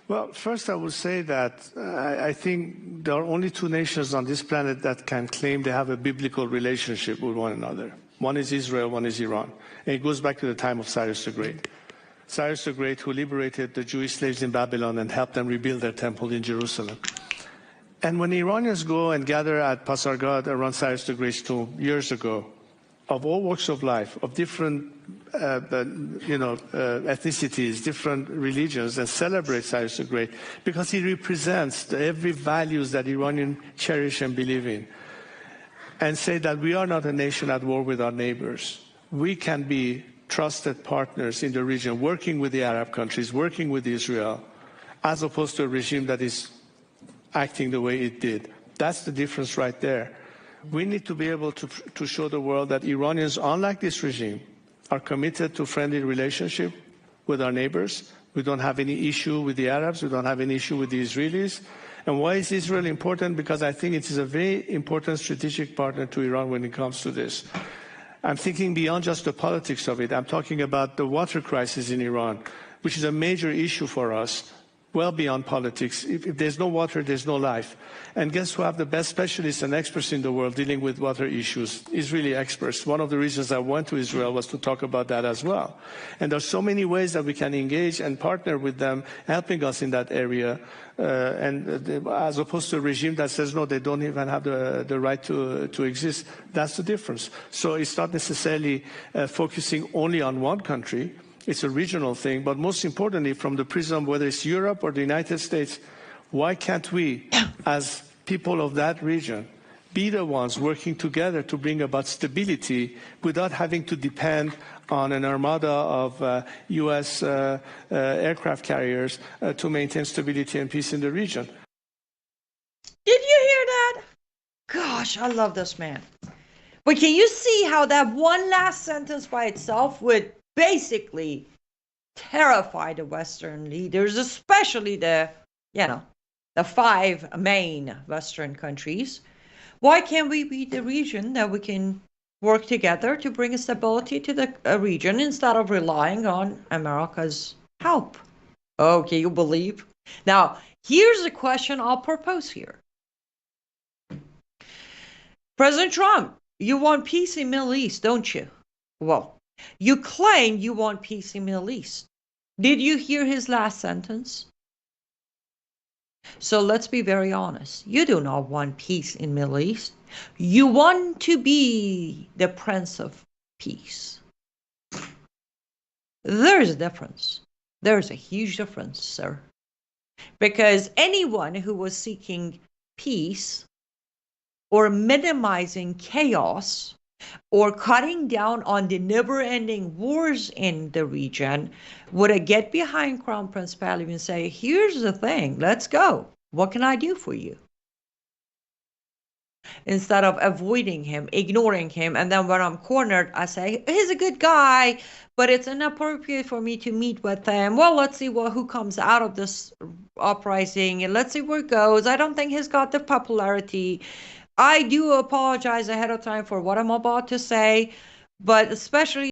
Well, first I would say that I think there are only 2 nations on this planet that can claim they have a biblical relationship with one another. One is Israel, one is Iran. And it goes back to the time of Cyrus the Great. Cyrus the Great, who liberated the Jewish slaves in Babylon and helped them rebuild their temple in Jerusalem. And when Iranians go and gather at Pasargad around Cyrus the Great's tomb years ago, of all walks of life, of different ethnicities, different religions, and celebrate Cyrus the Great, because he represents every values that Iranians cherish and believe in, and say that we are not a nation at war with our neighbors. We can be trusted partners in the region, working with the Arab countries, working with Israel, as opposed to a regime that is acting the way it did. That's the difference right there. We need to be able to show the world that Iranians, unlike this regime, are committed to friendly relationship with our neighbors. We don't have any issue with the Arabs. We don't have any issue with the Israelis. And why is Israel important? Because I think it is a very important strategic partner to Iran when it comes to this. I'm thinking beyond just the politics of it. I'm talking about the water crisis in Iran, which is a major issue for us, well beyond politics. If there's no water, there's no life. And guess who have the best specialists and experts in the world dealing with water issues? Israeli experts. One of the reasons I went to Israel was to talk about that as well. And there's so many ways that we can engage and partner with them, helping us in that area, as opposed to a regime that says, no, they don't even have the right to exist. That's the difference. So it's not necessarily focusing only on one country. It's a regional thing, but most importantly, from the prism, whether it's Europe or the United States, why can't we, as people of that region, be the ones working together to bring about stability without having to depend on an armada of U.S. aircraft carriers to maintain stability and peace in the region? Did you hear that? Gosh, I love this man. But can you see how that one last sentence by itself would basically terrify the Western leaders, especially the 5 main Western countries? Why can't we be the region that we can work together to bring stability to the region instead of relying on America's help? Oh, can you believe? Now, here's a question I'll propose here. President Trump, you want peace in Middle East, don't you? Well, you claim you want peace in Middle East. Did you hear his last sentence? So let's be very honest. You do not want peace in Middle East. You want to be the Prince of Peace. There's a difference. There's a huge difference, sir. Because anyone who was seeking peace or minimizing chaos or cutting down on the never-ending wars in the region would get behind Crown Prince Pahlavi and say, here's the thing, let's go. What can I do for you? Instead of avoiding him, ignoring him, and then when I'm cornered, I say, he's a good guy, but it's inappropriate for me to meet with him. Well, let's see who comes out of this uprising, and let's see where it goes. I don't think he's got the popularity. I do apologize ahead of time for what I'm about to say, but especially